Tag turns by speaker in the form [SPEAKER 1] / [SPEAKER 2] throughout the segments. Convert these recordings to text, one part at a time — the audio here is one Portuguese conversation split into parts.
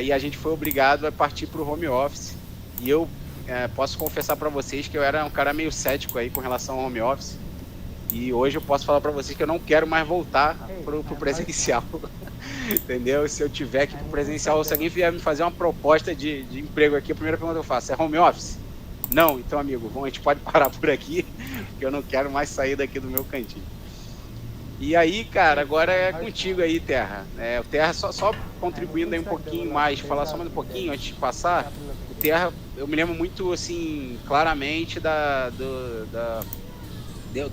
[SPEAKER 1] e a gente foi obrigado a partir para o home office. E eu posso confessar para vocês que eu era um cara meio cético aí com relação ao home office. E hoje eu posso falar para vocês que eu não quero mais voltar pro presencial. Entendeu? Se eu tiver que ir pro presencial, ou se alguém vier me fazer uma proposta de emprego aqui, a primeira pergunta que eu faço é home office? Não, então amigo, a gente pode parar por aqui, porque eu não quero mais sair daqui do meu cantinho. E aí, cara, agora é contigo aí, Terra. O Terra, só contribuindo aí um pouquinho mais, falar só mais um pouquinho antes de passar. O Terra, eu me lembro muito, assim, claramente do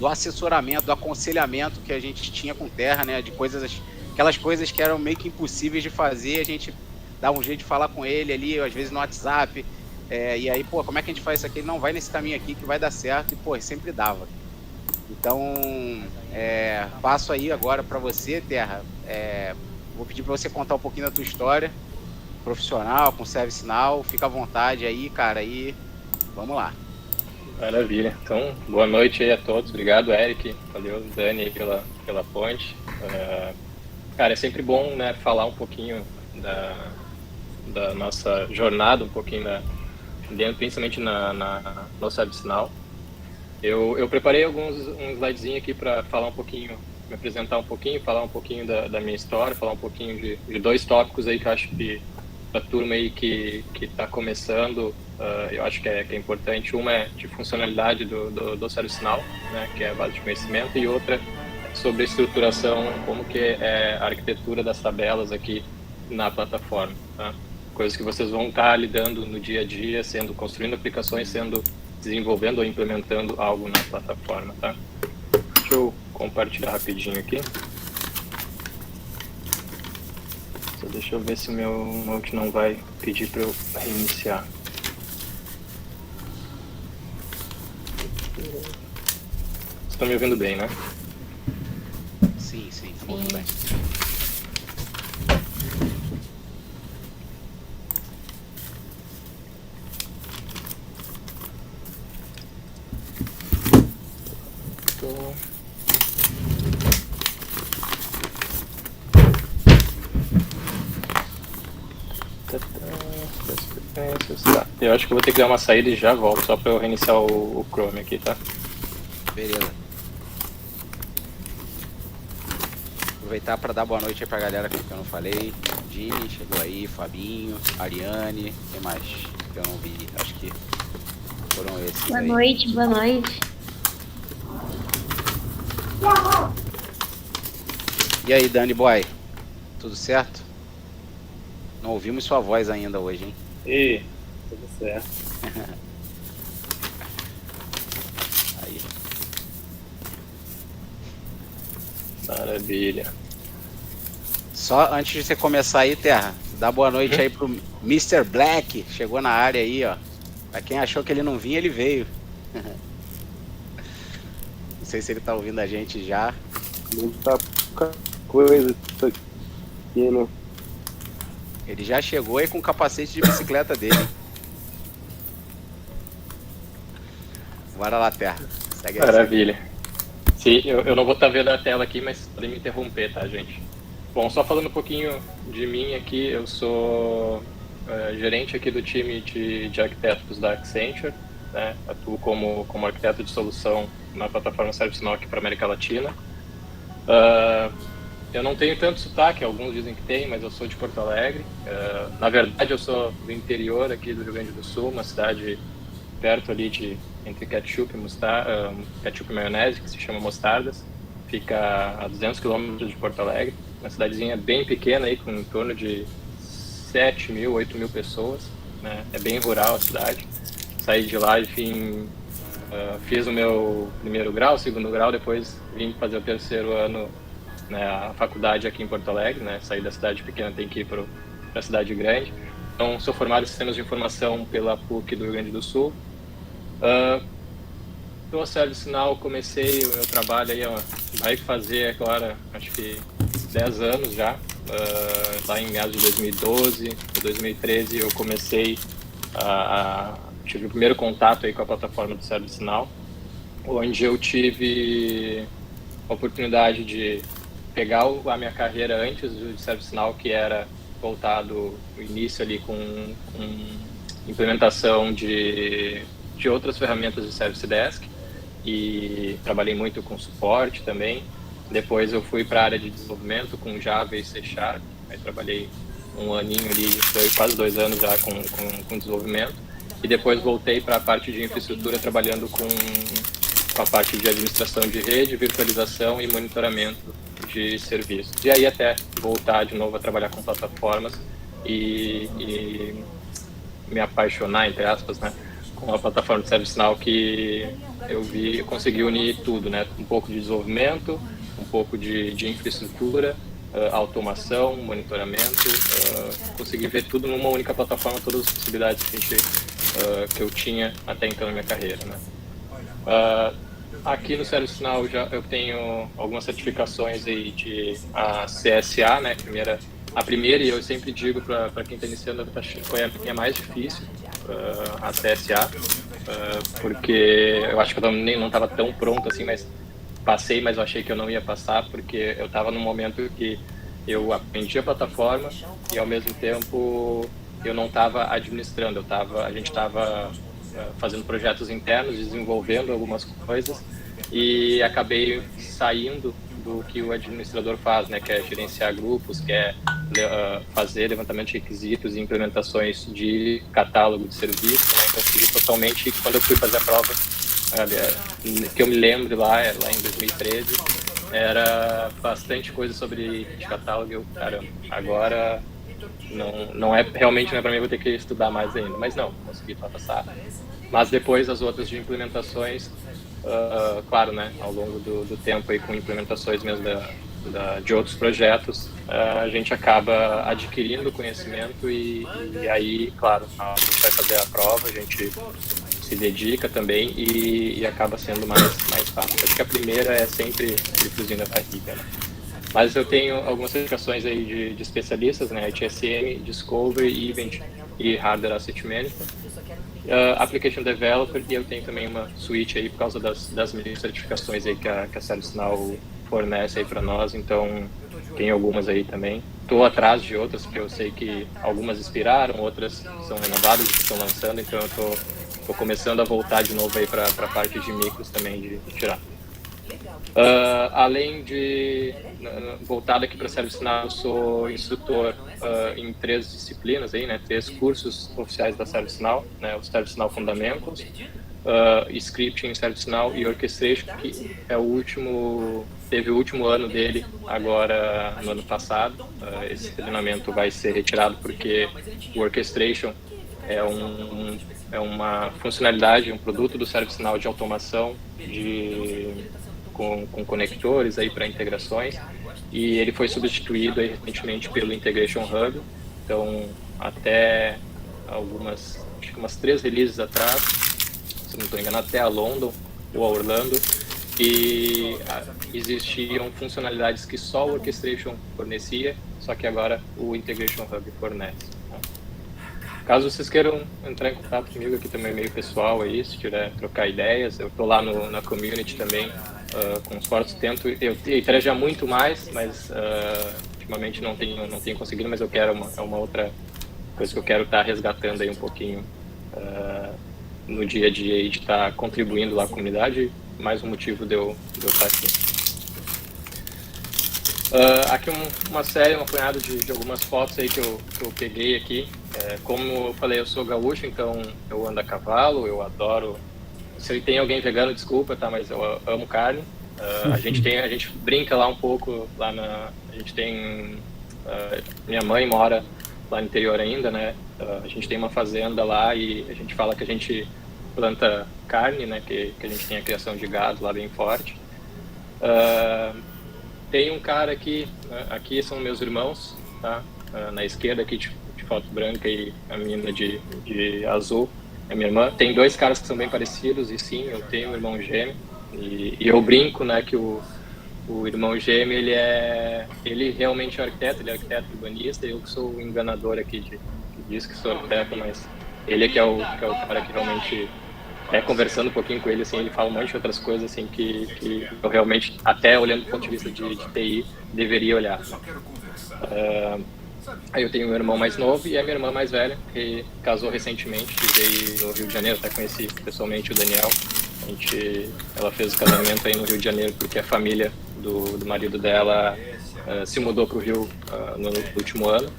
[SPEAKER 1] assessoramento, do aconselhamento que a gente tinha com o Terra, né? De coisas, aquelas coisas que eram meio que impossíveis de fazer, a gente dava um jeito de falar com ele ali, às vezes no WhatsApp. E aí, pô, como é que a gente faz isso aqui? Ele, não, vai nesse caminho aqui que vai dar certo. E, pô, sempre dava. Então, passo aí agora para você, Terra. Vou pedir para você contar um pouquinho da tua história profissional, com ServiceNow. Fica à vontade aí, cara, e vamos lá.
[SPEAKER 2] Maravilha. Então, boa noite aí a todos. Obrigado, Eric. Valeu, Dani, pela ponte. Cara, é sempre bom, né, falar um pouquinho da nossa jornada, um pouquinho principalmente no ServiceNow. Eu preparei um slidezinho aqui para falar um pouquinho, me apresentar um pouquinho, falar um pouquinho da minha história, falar um pouquinho de dois tópicos aí que eu acho que a turma aí que está começando, eu acho que é importante. Uma é de funcionalidade do ServiceNow, né, que é a base de conhecimento, e outra sobre a estruturação, como que é a arquitetura das tabelas aqui na plataforma, tá? Coisas que vocês vão estar lidando no dia a dia, construindo aplicações, desenvolvendo ou implementando algo na plataforma, tá? Deixa eu compartilhar rapidinho aqui. Só deixa eu ver se o meu Note não vai pedir para eu reiniciar. Vocês estão me ouvindo bem, né?
[SPEAKER 1] Sim, muito bem.
[SPEAKER 2] Tá. Eu acho que eu vou ter que dar uma saída e já volto, só para eu reiniciar o Chrome aqui, tá?
[SPEAKER 1] Beleza. Aproveitar para dar boa noite aí pra galera que eu não falei. Dini chegou aí, Fabinho, Ariane, quem mais que eu não vi? Acho que foram esses
[SPEAKER 3] boa
[SPEAKER 1] aí.
[SPEAKER 3] Boa noite.
[SPEAKER 1] E aí, Dani Boy? Tudo certo? Não ouvimos sua voz ainda hoje, hein?
[SPEAKER 2] E tudo certo.
[SPEAKER 1] Aí.
[SPEAKER 2] Maravilha.
[SPEAKER 1] Só antes de você começar aí, Terra, dá boa noite aí pro Mr. Black. Chegou na área aí, ó. Pra quem achou que ele não vinha, ele veio. Não sei se ele tá ouvindo a gente já.
[SPEAKER 4] Muita coisa aqui, né?
[SPEAKER 1] Ele já chegou aí com o capacete de bicicleta dele. Bora lá, Terra. Segue aí.
[SPEAKER 2] Maravilha. Sim, eu não vou estar vendo a tela aqui, mas podem me interromper, tá, gente? Bom, só falando um pouquinho de mim aqui, eu sou gerente aqui do time de arquitetos da Accenture, né? Atuo como arquiteto de solução na plataforma ServiceNow aqui para a América Latina. Eu não tenho tanto sotaque, alguns dizem que tem, mas eu sou de Porto Alegre. Na verdade, eu sou do interior aqui do Rio Grande do Sul, uma cidade perto ali entre ketchup e maionese, que se chama Mostardas. Fica a 200 quilômetros de Porto Alegre, uma cidadezinha bem pequena aí, com em torno de 7 mil, 8 mil pessoas, né? É bem rural a cidade. Saí de lá, enfim, fiz o meu primeiro grau, segundo grau, depois vim fazer o terceiro ano, né, a faculdade aqui em Porto Alegre, né? Saí da cidade pequena, tem que ir para a cidade grande. Então, sou formado em Sistemas de Informação pela PUC do Rio Grande do Sul. No ServiceNow comecei o meu trabalho aí, vai fazer agora, acho que 10 anos já, lá em meados de 2012, 2013 eu comecei tive o primeiro contato aí com a plataforma do ServiceNow, onde eu tive a oportunidade de pegar a minha carreira antes do ServiceNow, que era voltado no início ali com implementação de outras ferramentas de Service Desk e trabalhei muito com suporte também. Depois eu fui para a área de desenvolvimento com Java e C#, aí trabalhei um aninho ali, quase 2 anos já com desenvolvimento, e depois voltei para a parte de infraestrutura trabalhando com a parte de administração de rede, virtualização e monitoramento de serviços. E aí até voltar de novo a trabalhar com plataformas e me apaixonar, entre aspas, né, com a plataforma de ServiceNow, que eu consegui unir tudo, né, um pouco de desenvolvimento, um pouco de infraestrutura, automação, monitoramento, consegui ver tudo numa única plataforma, todas as possibilidades que eu tinha até então na minha carreira, né. Aqui no ServiceNow eu tenho algumas certificações aí de a CSA, né, a primeira, e eu sempre digo para quem está iniciando, foi a minha mais difícil, a CSA, porque eu acho que eu não estava tão pronto assim, mas passei, mas eu achei que eu não ia passar, porque eu estava num momento que eu aprendi a plataforma e ao mesmo tempo eu não estava administrando, a gente estava fazendo projetos internos, desenvolvendo algumas coisas e acabei saindo do que o administrador faz, né, que é gerenciar grupos, que é fazer levantamento de requisitos e implementações de catálogo de serviço, né, então fui totalmente, quando eu fui fazer a prova, que eu me lembro lá em 2013, era bastante coisa sobre de catálogo, eu, caramba, agora realmente não é para mim, vou ter que estudar mais ainda, mas não, consegui passar. Mas depois as outras de implementações, claro, né, ao longo do tempo aí com implementações mesmo de outros projetos, a gente acaba adquirindo conhecimento e aí, claro, a gente vai fazer a prova, a gente se dedica também e acaba sendo mais fácil. Acho que a primeira é sempre friozinho na barriga, né? Mas eu tenho algumas certificações aí de especialistas, né, ITSM, Discovery, Event e Hardware Asset Management. Application Developer, e eu tenho também uma suite aí por causa das minhas certificações aí que a ServiceNow fornece aí para nós, então tem algumas aí também. Estou atrás de outras, porque eu sei que algumas expiraram, outras são renovadas e estão lançando, então eu estou começando a voltar de novo aí para a parte de micros também, de tirar. Além de voltado aqui para ServiceNow, eu sou instrutor em 3 disciplinas aí, né, 3 cursos oficiais da ServiceNow, né, o ServiceNow Fundamentals, Scripting em ServiceNow e Orchestration, que teve o último ano dele agora no ano passado. Esse treinamento vai ser retirado porque o Orchestration é uma funcionalidade, um produto do ServiceNow de automação com conectores aí para integrações, e ele foi substituído aí recentemente pelo Integration Hub. Então, até acho que umas 3 releases atrás, se não estou enganado, até a London ou a Orlando, e existiam funcionalidades que só o Orchestration fornecia, só que agora o Integration Hub fornece. Caso vocês queiram entrar em contato comigo aqui também, meio pessoal aí, se quiser trocar ideias, eu estou lá na community também, com esforço, eu teria já muito mais, mas ultimamente não tenho conseguido, mas eu quero uma outra coisa que eu quero estar resgatando aí um pouquinho no dia a dia e de estar contribuindo lá à comunidade, mais um motivo de eu estar aqui. Aqui uma série, um apanhado de algumas fotos aí que eu peguei aqui. Como eu falei, eu sou gaúcho, então eu ando a cavalo, eu adoro. Se tem alguém vegano, desculpa, tá? Mas eu amo carne. A gente brinca lá um pouco, a gente tem, minha mãe mora lá no interior ainda, né? A gente tem uma fazenda lá e a gente fala que a gente planta carne, né? Que a gente tem a criação de gado lá bem forte. Tem um cara aqui são meus irmãos, tá? Na esquerda aqui de foto branca e a menina de azul é minha irmã. Tem 2 caras que são bem parecidos e sim, eu tenho um irmão gêmeo e eu brinco, né, que o irmão gêmeo ele realmente é arquiteto, ele é arquiteto urbanista, eu que sou o enganador aqui que diz que sou arquiteto, mas ele que é o cara que realmente conversando um pouquinho com ele, assim, ele fala um monte de outras coisas, assim, que eu realmente, até olhando do ponto de vista de TI, deveria olhar. Aí eu tenho meu irmão mais novo e a minha irmã mais velha, que casou recentemente, veio no Rio de Janeiro, até conheci pessoalmente o Daniel. Ela fez o casamento aí no Rio de Janeiro porque a família do marido dela se mudou para o Rio no último ano,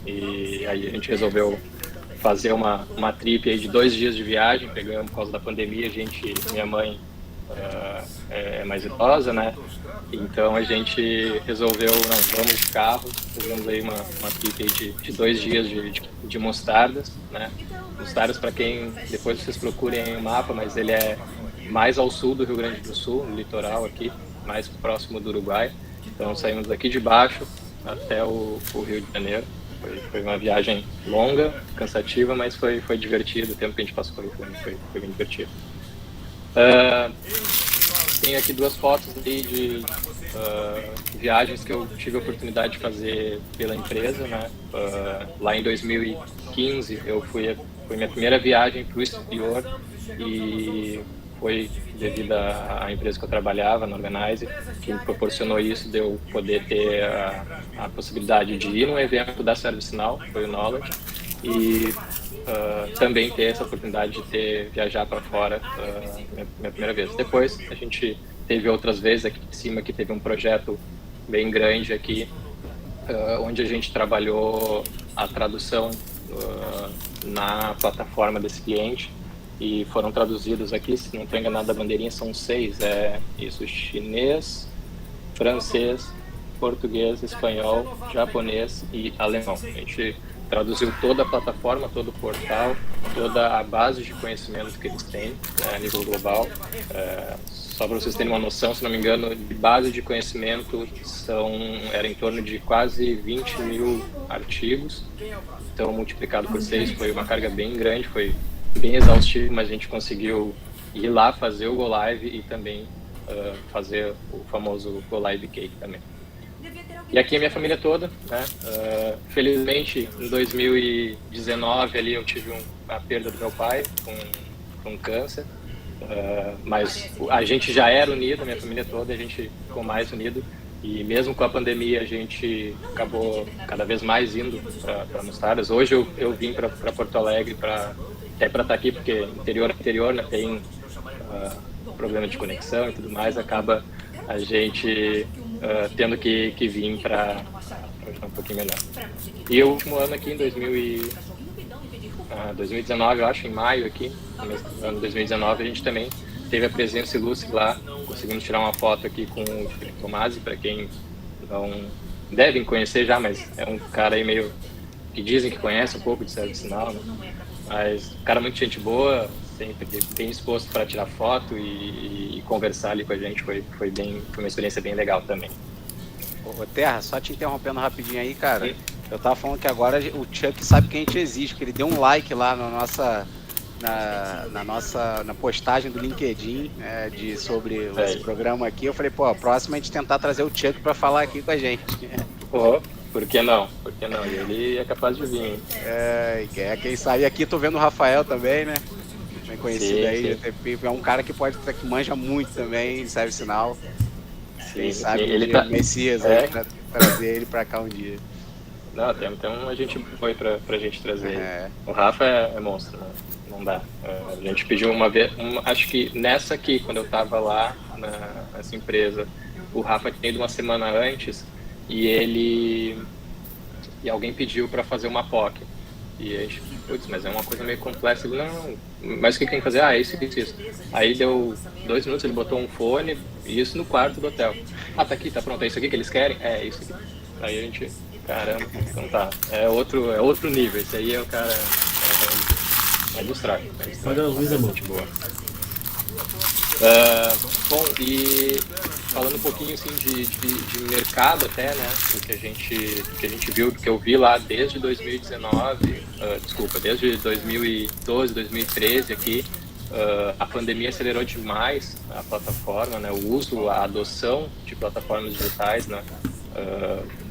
[SPEAKER 2] e aí a gente resolveu fazer uma trip aí de 2 dias de viagem. Pegamos por causa da pandemia, minha mãe é mais idosa, né? Então a gente resolveu, não, vamos de carro, fizemos aí uma trip aí de 2 dias de Mostardas, né? Mostardas, para quem, depois vocês procurem o mapa, mas ele é mais ao sul do Rio Grande do Sul, no litoral aqui, mais próximo do Uruguai. Então saímos daqui de baixo até o Rio de Janeiro. Foi uma viagem longa, cansativa, mas foi divertido. O tempo que a gente passou foi bem divertido. Tenho aqui 2 fotos aí de viagens que eu tive a oportunidade de fazer pela empresa, né? Lá em 2015 foi minha primeira viagem para o exterior, e foi devido à empresa que eu trabalhava, na Organize, que me proporcionou isso, de eu poder ter a possibilidade de ir num evento da ServiceNow, foi o Knowledge, e também ter essa oportunidade de viajar para fora minha primeira vez. Depois a gente teve outras vezes aqui em cima, que teve um projeto bem grande aqui, onde a gente trabalhou a tradução na plataforma desse cliente, e foram traduzidos aqui, se não estou enganado, a bandeirinha são 6, chinês, francês, português, espanhol, japonês e alemão. A gente traduziu toda a plataforma, todo o portal, toda a base de conhecimento que eles têm, né, a nível global. Só para vocês terem uma noção, se não me engano, de base de conhecimento era em torno de quase 20 mil artigos. Então, multiplicado por 6, foi uma carga bem grande, foi bem exaustivo, mas a gente conseguiu ir lá fazer o Go Live e também fazer o famoso Go Live Cake também. E aqui a minha família toda, né? Felizmente, em 2019 ali eu tive a perda do meu pai com câncer, mas a gente já era unido, a minha família toda, a gente ficou mais unido, e mesmo com a pandemia a gente acabou cada vez mais indo para Mostardas. Hoje eu vim para Porto Alegre até para estar aqui, porque interior, né, tem problema de conexão e tudo mais, acaba a gente tendo que vir para estar um pouquinho melhor. E o último ano aqui, em 2019, eu acho, em maio aqui, no ano de 2019, a gente também teve a presença ilustre lá. Conseguimos tirar uma foto aqui com o Felipe Tomasi, para quem não devem conhecer já, mas é um cara aí meio que dizem que conhece um pouco de ServiceNow, né? Mas um cara muito gente boa, sempre bem disposto para tirar foto e conversar ali com a gente. Foi uma experiência bem legal também.
[SPEAKER 1] Ô, Terra, só te interrompendo rapidinho aí, cara.
[SPEAKER 2] Sim.
[SPEAKER 1] Eu tava falando que agora o Chuck sabe que a gente existe, porque ele deu um like lá na postagem do LinkedIn, sobre esse programa aqui. Eu falei, pô, a próxima a gente tentar trazer o Chuck para falar aqui com a gente.
[SPEAKER 2] Por que não? E ele é capaz de vir.
[SPEAKER 1] Quem sabe aqui, tô vendo o Rafael também, né? Bem conhecido aí.
[SPEAKER 2] Sim.
[SPEAKER 1] É um cara que que manja muito também, de ServiceNow. Quem sabe
[SPEAKER 2] ele
[SPEAKER 1] tá Messias aí pra trazer ele pra cá um dia.
[SPEAKER 2] Não, tem uma gente boa pra gente trazer. O Rafa é monstro, né? Não dá. A gente pediu uma vez, acho que nessa aqui, quando eu tava lá nessa empresa, o Rafa tinha ido uma semana antes, e alguém pediu para fazer uma POC. E a gente, mas é uma coisa meio complexa. Ele, não, mas o que tem que fazer? Isso. Aí deu 2 minutos, ele botou um fone, e isso no quarto do hotel. Tá aqui, tá pronto, é isso aqui que eles querem? É isso aqui. Aí a gente, caramba, então tá, é outro nível. Esse aí é o cara vai ilustrar.
[SPEAKER 3] Paga a luz, amor.
[SPEAKER 2] Boa. Bom, e falando um pouquinho assim de mercado até, né, do que a gente viu, que eu vi lá desde 2019, desde 2012, 2013 aqui, a pandemia acelerou demais a plataforma, né, o uso, a adoção de plataformas digitais, né.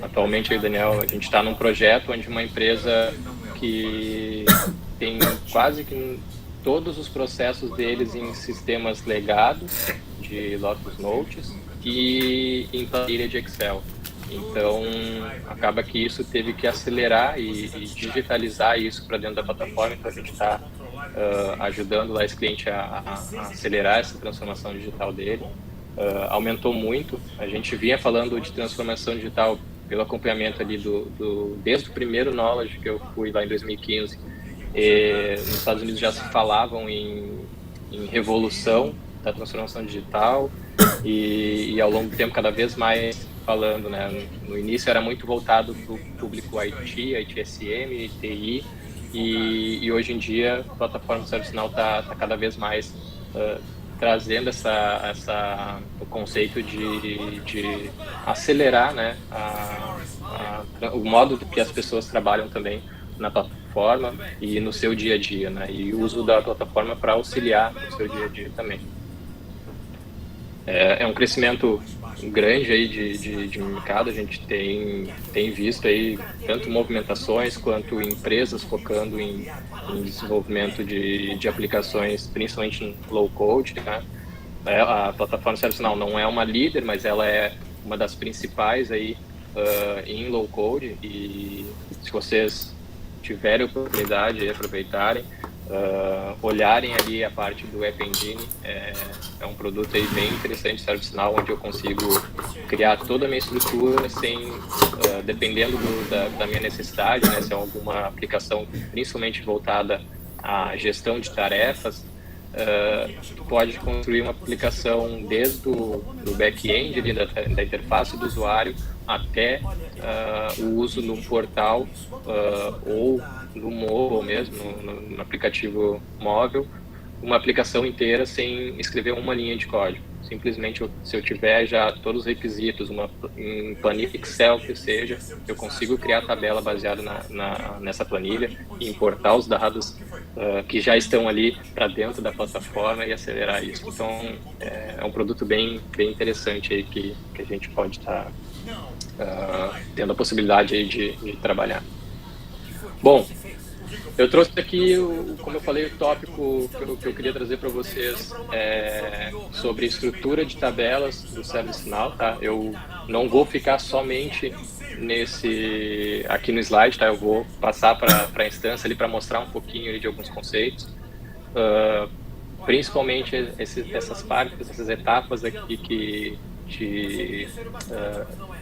[SPEAKER 2] Atualmente, eu e o Daniel, a gente está num projeto onde uma empresa que tem quase que todos os processos deles em sistemas legados de Lotus Notes e em planilha de Excel. Então, acaba que isso teve que acelerar e digitalizar isso para dentro da plataforma. Então, a gente está ajudando lá esse cliente a acelerar essa transformação digital dele. Aumentou muito. A gente vinha falando de transformação digital pelo acompanhamento ali desde o primeiro Knowledge que eu fui lá em 2015. Nos Estados Unidos já se falavam em revolução da transformação digital e ao longo do tempo cada vez mais falando, né? No início era muito voltado para o público IT, ITSM, TI, e hoje em dia a plataforma do ServiceNow está cada vez mais trazendo o conceito de acelerar, né, o modo que as pessoas trabalham também na plataforma e no seu dia a dia, né, e o uso da plataforma para auxiliar no seu dia a dia também. É um crescimento grande aí de mercado. A gente tem visto aí tanto movimentações quanto empresas focando em desenvolvimento de aplicações, principalmente em low code, né? A plataforma ServiceNow não é uma líder, mas ela é uma das principais aí em low code, e se vocês tiverem oportunidade de aproveitarem, olharem ali a parte do App Engine, é um produto aí bem interessante, ServiceNow, onde eu consigo criar toda a minha estrutura sem, dependendo da minha necessidade, né, se é alguma aplicação principalmente voltada à gestão de tarefas, tu pode construir uma aplicação desde o back-end ali da interface do usuário até o uso no portal ou no mobile mesmo, no aplicativo móvel, uma aplicação inteira sem escrever uma linha de código. Simplesmente, se eu tiver já todos os requisitos, em planilha Excel que seja, eu consigo criar a tabela baseada nessa planilha e importar os dados que já estão ali para dentro da plataforma e acelerar isso. Então, é um produto bem interessante aí que a gente pode estar tendo a possibilidade aí de trabalhar. Bom, eu trouxe aqui, como eu falei, o tópico que eu queria trazer para vocês sobre estrutura de tabelas do ServiceNow, tá? Eu não vou ficar somente aqui no slide, tá? Eu vou passar para a instância ali para mostrar um pouquinho ali de alguns conceitos, principalmente essas partes, essas etapas aqui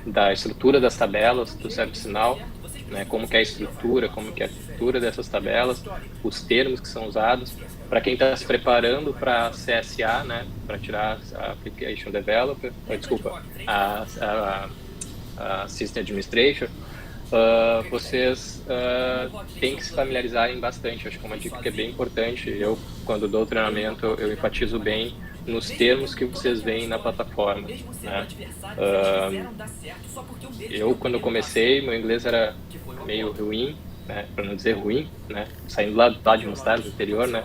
[SPEAKER 2] da estrutura das tabelas do ServiceNow, né, como que é a estrutura, como que é a estrutura dessas tabelas, os termos que são usados, para quem está se preparando para CSA, né, para tirar a Application Developer, a System Administration, vocês têm que se familiarizarem bastante. Acho que é uma dica que é bem importante. Eu, quando dou treinamento, eu enfatizo bem nos termos que vocês veem na plataforma, né? Eu, quando comecei, meu inglês era meio ruim, né? Para não dizer ruim, né? Saindo lá de Mostarda, do interior, né?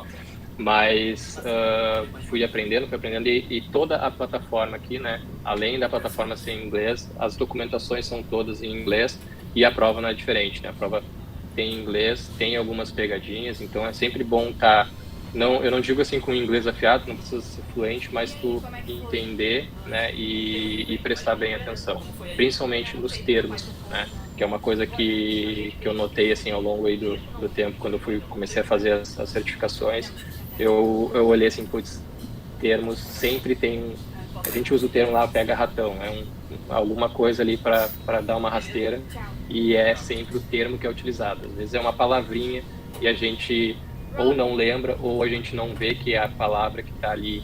[SPEAKER 2] Mas fui aprendendo e toda a plataforma aqui, né? Além da plataforma ser em inglês, as documentações são todas em inglês e a prova não é diferente, né? A prova tem inglês, tem algumas pegadinhas, então é sempre bom estar... eu não digo assim com inglês afiado, não precisa ser fluente, mas tu entender, né, e prestar bem atenção, principalmente nos termos, né, que é uma coisa que eu notei assim ao longo aí do tempo, quando eu comecei a fazer as certificações, eu olhei assim, putz, termos sempre tem, a gente usa o termo lá, pega ratão, alguma coisa ali para dar uma rasteira, e é sempre o termo que é utilizado. Às vezes é uma palavrinha e a gente ou não lembra, ou a gente não vê que a palavra que está ali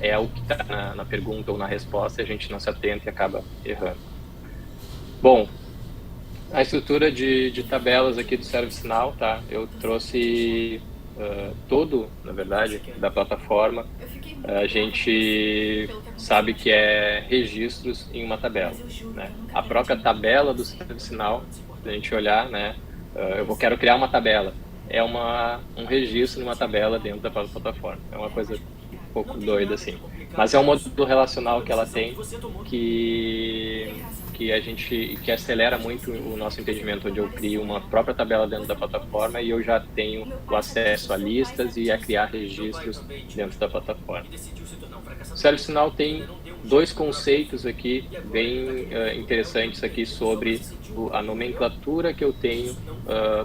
[SPEAKER 2] é o que está na pergunta ou na resposta, e a gente não se atenta e acaba errando. Bom, a estrutura de tabelas aqui do ServiceNow, tá? Eu trouxe na verdade, da plataforma. A gente sabe que é registros em uma tabela, né? A própria tabela do ServiceNow, se a gente olhar, né? Quero criar uma tabela. É um registro numa tabela dentro da plataforma. É uma coisa um pouco doida, assim. Mas é um modelo relacional que ela tem que acelera muito o nosso entendimento, onde eu crio uma própria tabela dentro da plataforma e eu já tenho o acesso a listas e a criar registros dentro da plataforma. O ServiceNow tem dois conceitos aqui bem interessantes aqui sobre a nomenclatura que eu tenho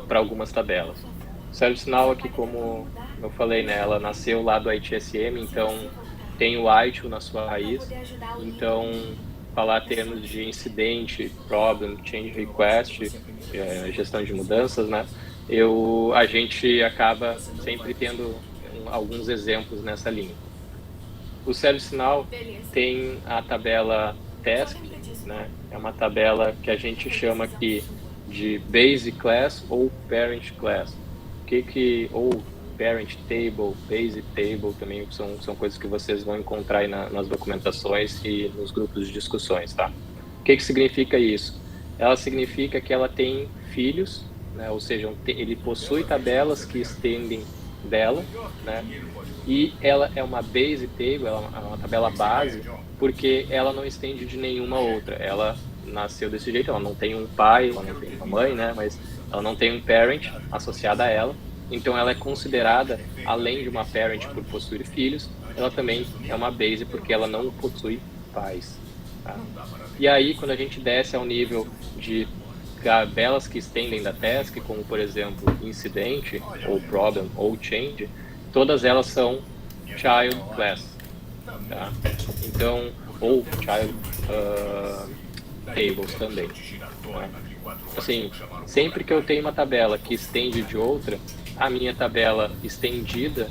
[SPEAKER 2] para algumas tabelas. O ServiceNow aqui, como eu falei, né, ela nasceu lá do ITSM, então tem o ITIL na sua raiz, então falar termos de incidente, problem, change request, gestão de mudanças, né, a gente acaba sempre tendo alguns exemplos nessa linha. O ServiceNow tem a tabela task, né? É uma tabela que a gente chama aqui de base class ou parent class. Ou parent table, base table, também são coisas que vocês vão encontrar aí nas documentações e nos grupos de discussões, tá? O que significa isso? Ela significa que ela tem filhos, né? Ou seja, ele possui tabelas que estendem dela, né? E ela é uma base table, ela é uma tabela base, porque ela não estende de nenhuma outra. Ela nasceu desse jeito, ela não tem um pai, ela não tem uma mãe, né? Mas ela não tem um parent associado a ela. Então ela é considerada, além de uma parent por possuir filhos, ela também é uma base porque ela não possui pais. Tá? E aí, quando a gente desce ao nível de tabelas que estendem da task, como por exemplo incidente, ou problem, ou change, todas elas são child class, tá? Então, ou child tables também. Tá? Assim, sempre que eu tenho uma tabela que estende de outra, a minha tabela estendida,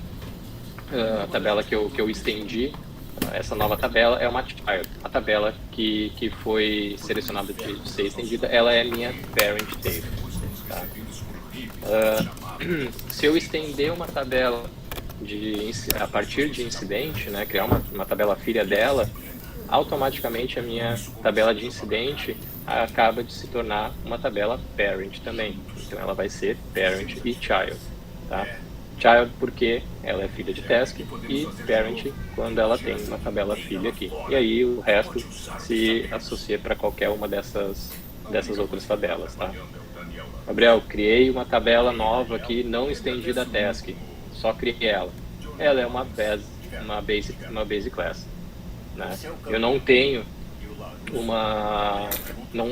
[SPEAKER 2] a tabela que eu estendi, essa nova tabela é uma child. A tabela que foi selecionada de ser estendida, ela é minha parent table. Tá? Se eu estender uma tabela a partir de incidente, né, criar uma tabela filha dela, automaticamente a minha tabela de incidente acaba de se tornar uma tabela parent também. Então ela vai ser parent e child. Tá? Child porque ela é filha de task e parent quando ela tem uma tabela filha aqui. E aí o resto se associa para qualquer uma dessas outras tabelas. Tá? Gabriel, criei uma tabela nova aqui, não estendida a task, só criei ela. Ela é uma base class. Né? Eu não tenho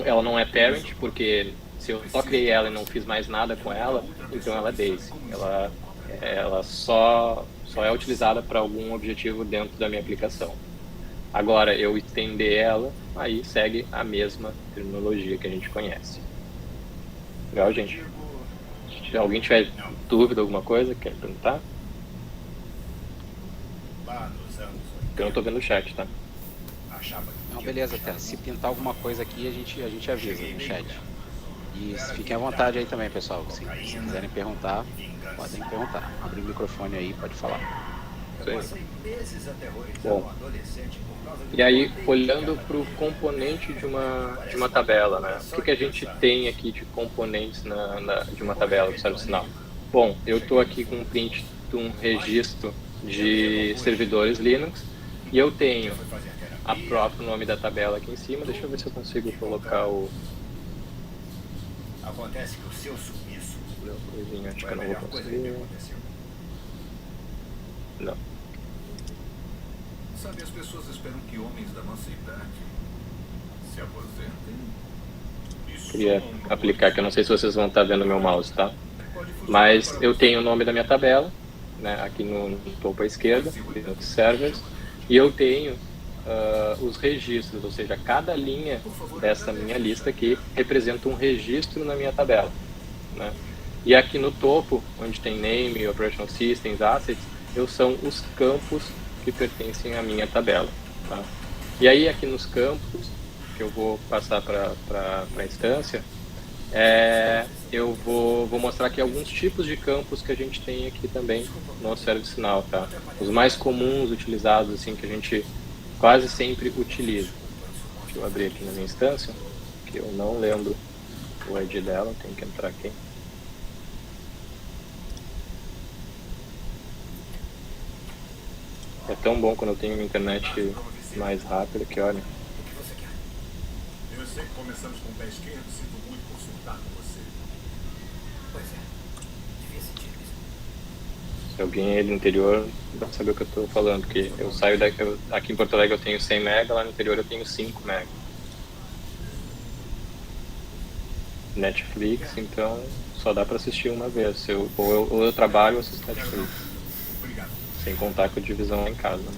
[SPEAKER 2] ela não é parent, porque se eu só criei ela e não fiz mais nada com ela, então ela é base. Ela só é utilizada para algum objetivo dentro da minha aplicação. Agora, eu estender ela, aí segue a mesma terminologia que a gente conhece. Legal, gente? Se alguém tiver dúvida, alguma coisa, quer perguntar? Eu não tô vendo o chat, tá?
[SPEAKER 1] Não, beleza, até. Se pintar alguma coisa aqui, a gente avisa no chat. E fiquem à vontade aí também, pessoal. Se quiserem perguntar, podem perguntar. Abre o microfone aí, pode falar.
[SPEAKER 2] Bom, e aí, olhando para o componente de uma tabela, né? O que a gente tem aqui de componentes de uma tabela do ServiceNow? Bom, eu estou aqui com um print de um registro de servidores Linux e eu tenho a próprio nome da tabela aqui em cima. Deixa eu ver se eu consigo colocar o...
[SPEAKER 3] Acontece que o seu sumiço
[SPEAKER 2] Acho que eu não vou conseguir. Não.
[SPEAKER 3] Sabe, as pessoas esperam que homens da nossa idade se aposentem.
[SPEAKER 2] Queria aplicar, que eu não sei se vocês vão estar vendo meu mouse, tá? Mas eu tenho o nome da minha tabela, né, aqui no topo à esquerda, Linux Servers, e eu tenho os registros, ou seja, cada linha dessa minha lista aqui representa um registro na minha tabela, né? E aqui no topo, onde tem Name, Operational Systems, Assets, são os campos que pertencem à minha tabela, tá? E aí aqui nos campos, que eu vou passar para a instância, eu vou mostrar aqui alguns tipos de campos que a gente tem aqui também no ServiceNow, tá? Os mais comuns utilizados, assim, que a gente quase sempre utiliza. Deixa eu abrir aqui na minha instância, que eu não lembro o ID dela, tenho que entrar aqui. É tão bom quando eu tenho uma internet mais rápida que, olha...
[SPEAKER 3] Eu sei que começamos com o pé esquerdo, sinto muito consultar com você. Pois é, devia sentir isso.
[SPEAKER 2] Se alguém é do interior vai saber o que eu estou falando, porque eu saio aqui em Porto Alegre eu tenho 100 mega, lá no interior eu tenho 5 mega. Netflix, então só dá para assistir uma vez. Ou eu trabalho ou assisto Netflix. Sem contar com a divisão lá em casa. Né?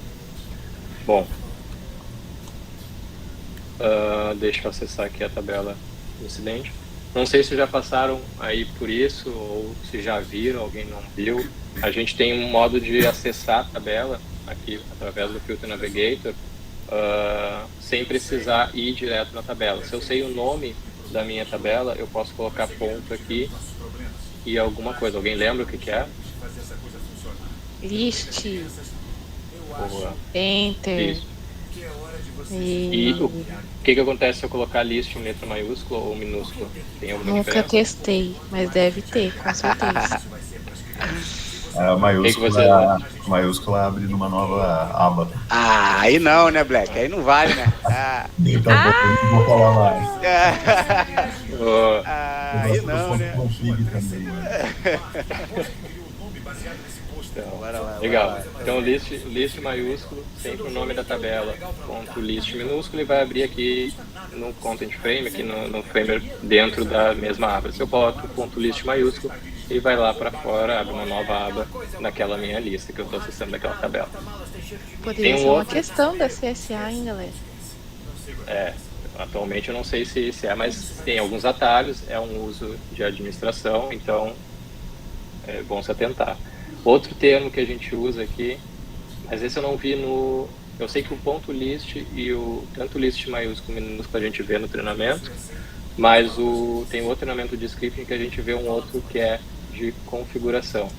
[SPEAKER 2] Bom, deixa eu acessar aqui a tabela do incidente. Não sei se já passaram aí por isso ou se já viram, alguém não viu. A gente tem um modo de acessar a tabela aqui através do Filter Navigator, sem precisar ir direto na tabela. Se eu sei o nome da minha tabela, eu posso colocar ponto aqui e alguma coisa. Alguém lembra o que é?
[SPEAKER 5] List.
[SPEAKER 2] Boa.
[SPEAKER 5] Enter.
[SPEAKER 2] Isso. E o que acontece se eu colocar list em letra maiúscula ou minúscula? Tem alguma
[SPEAKER 5] Nunca
[SPEAKER 2] diferença?
[SPEAKER 5] testei, mas deve ter, com certeza.
[SPEAKER 6] A maiúscula abre numa nova aba.
[SPEAKER 1] Ah, aí não, né, Black? Aí não vale, né?
[SPEAKER 6] Então, não vou falar mais.
[SPEAKER 1] Aí não, né?
[SPEAKER 6] Config também, né?
[SPEAKER 2] Então, legal. Então, list maiúsculo, sempre o nome da tabela, ponto list minúsculo, e vai abrir aqui no content frame, aqui no framer, dentro da mesma aba. Se eu boto ponto list maiúsculo, ele vai lá para fora, abre uma nova aba naquela minha lista que eu estou acessando daquela tabela.
[SPEAKER 5] Poderia ser uma questão da CSA, hein, galera?
[SPEAKER 2] Atualmente eu não sei se é, mas tem alguns atalhos, é um uso de administração, então é bom se atentar. Outro termo que a gente usa aqui, mas esse eu não vi no... Eu sei que o ponto list e tanto list maiúsculo e minúsculo a gente vê no treinamento, mas tem outro treinamento de scripting que a gente vê um outro que é de configuração.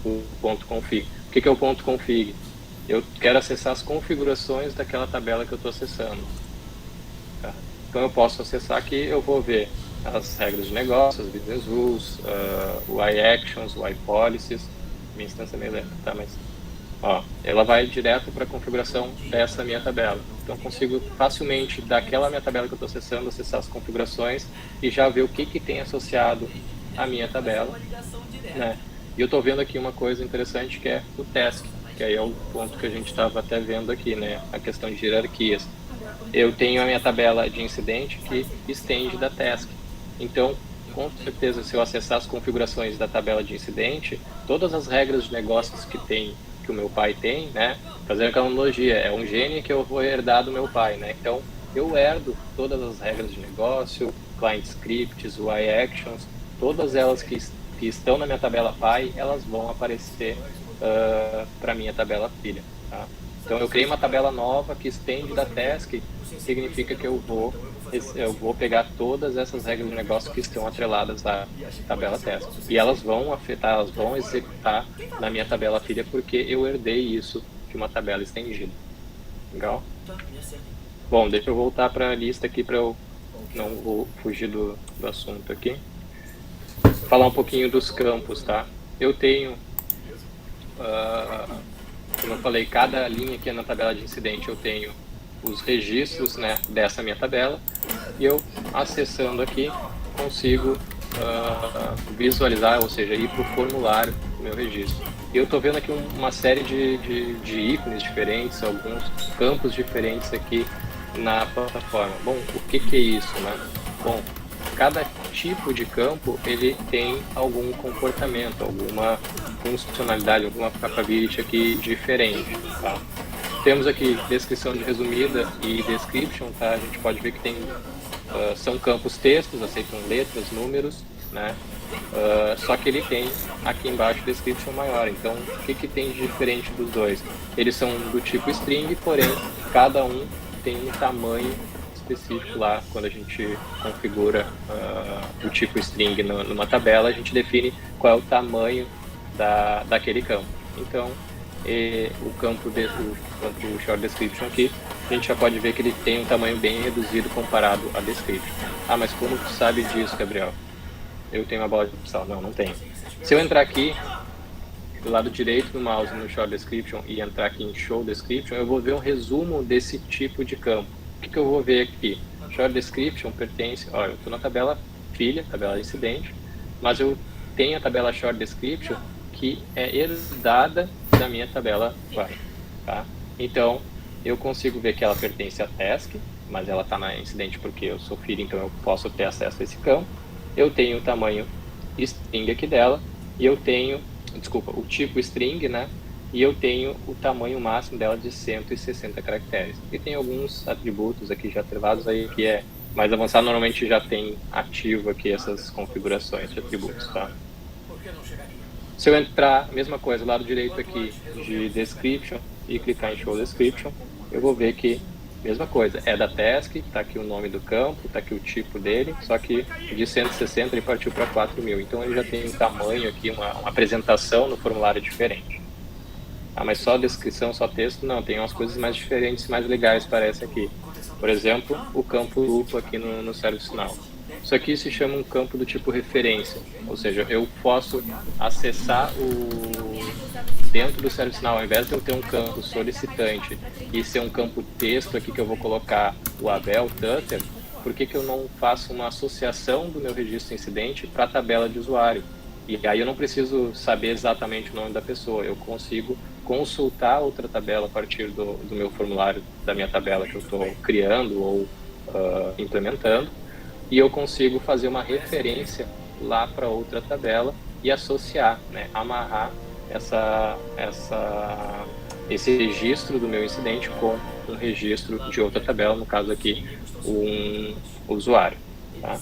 [SPEAKER 2] O ponto config. O que é o ponto config? Eu quero acessar as configurações daquela tabela que eu estou acessando. Tá? Então eu posso acessar aqui, eu vou ver as regras de negócio, as business rules, o iActions, o iPolicies. Minha instância é meio lenta, tá? Mas ela vai direto para a configuração dessa minha tabela. Então eu consigo facilmente, daquela minha tabela que eu estou acessando, acessar as configurações e já ver o que tem associado à minha tabela, né? E eu estou vendo aqui uma coisa interessante que é o task, que aí é o ponto que a gente estava até vendo aqui, né? A questão de hierarquias. Eu tenho a minha tabela de incidente que estende da task. Então, com certeza, se eu acessar as configurações da tabela de incidente, todas as regras de negócios que o meu pai tem, né? Fazendo aquela analogia, é um gene que eu vou herdar do meu pai, né? Então, eu herdo todas as regras de negócio, client scripts, o iActions, todas elas que estão na minha tabela pai, elas vão aparecer para minha tabela filha, tá? Então, eu criei uma tabela nova que estende da task, significa que eu vou pegar todas essas regras de negócio que estão atreladas à tabela task. E elas vão afetar, elas vão executar na minha tabela filha, porque eu herdei isso de uma tabela estendida. Legal? Bom, deixa eu voltar para a lista aqui para eu não vou fugir do assunto aqui. Falar um pouquinho dos campos, tá? Eu tenho... como eu falei, cada linha aqui na tabela de incidente eu tenho os registros, né, dessa minha tabela, e eu acessando aqui consigo visualizar, ou seja, ir para o formulário do meu registro. E eu estou vendo aqui uma série de ícones diferentes, alguns campos diferentes aqui na plataforma. Bom, o que é isso, né? Bom, cada tipo de campo ele tem algum comportamento, alguma funcionalidade, alguma capability aqui diferente, tá? Temos aqui descrição de resumida e description, tá? A gente pode ver que tem são campos textos, aceitam letras, números, né? Só que ele tem aqui embaixo description maior. Então, o que tem de diferente dos dois? Eles são do tipo string, porém cada um tem um tamanho específico lá. Quando a gente configura o tipo string numa tabela, a gente define qual é o tamanho daquele campo. Então, o campo short description aqui, a gente já pode ver que ele tem um tamanho bem reduzido comparado a description. Ah, mas como tu sabe disso, Gabriel? Eu tenho uma bola de cristal. Não tenho. Se eu entrar aqui do lado direito do mouse no short description e entrar aqui em show description, eu vou ver um resumo desse tipo de campo. O que eu vou ver aqui? Short description pertence... Olha, eu estou na tabela filha, tabela incidente, mas eu tenho a tabela Short Description, que é herdada da minha tabela Var, tá? Então, eu consigo ver que ela pertence a task, mas ela está na incidente porque eu sou filho, então eu posso ter acesso a esse campo. Eu tenho o tamanho string aqui dela, e eu tenho, desculpa, o tipo string, né? E eu tenho o tamanho máximo dela de 160 caracteres. E tem alguns atributos aqui já atribuados aí, que é mais avançado, normalmente já tem ativo aqui essas configurações de atributos, tá? Se eu entrar, mesma coisa, lado direito aqui de Description e clicar em Show Description, eu vou ver que, mesma coisa, é da task, está aqui o nome do campo, está aqui o tipo dele, só que de 160 ele partiu para 4.000, então ele já tem um tamanho aqui, uma apresentação no formulário diferente. Ah, mas só descrição, só texto? Não, tem umas coisas mais diferentes, mais legais, parece aqui. Por exemplo, o campo lupo aqui no ServiceNow. Isso aqui se chama um campo do tipo referência, ou seja, eu posso acessar dentro do ServiceNow, ao invés de eu ter um campo solicitante e ser um campo texto aqui que eu vou colocar o Abel Tutter, por que eu não faço uma associação do meu registro incidente para a tabela de usuário? E aí eu não preciso saber exatamente o nome da pessoa, eu consigo consultar outra tabela a partir do meu formulário, da minha tabela que eu estou criando ou implementando, e eu consigo fazer uma referência lá para outra tabela e associar, né, amarrar esse registro do meu incidente com um registro de outra tabela, no caso aqui, um usuário. Tá?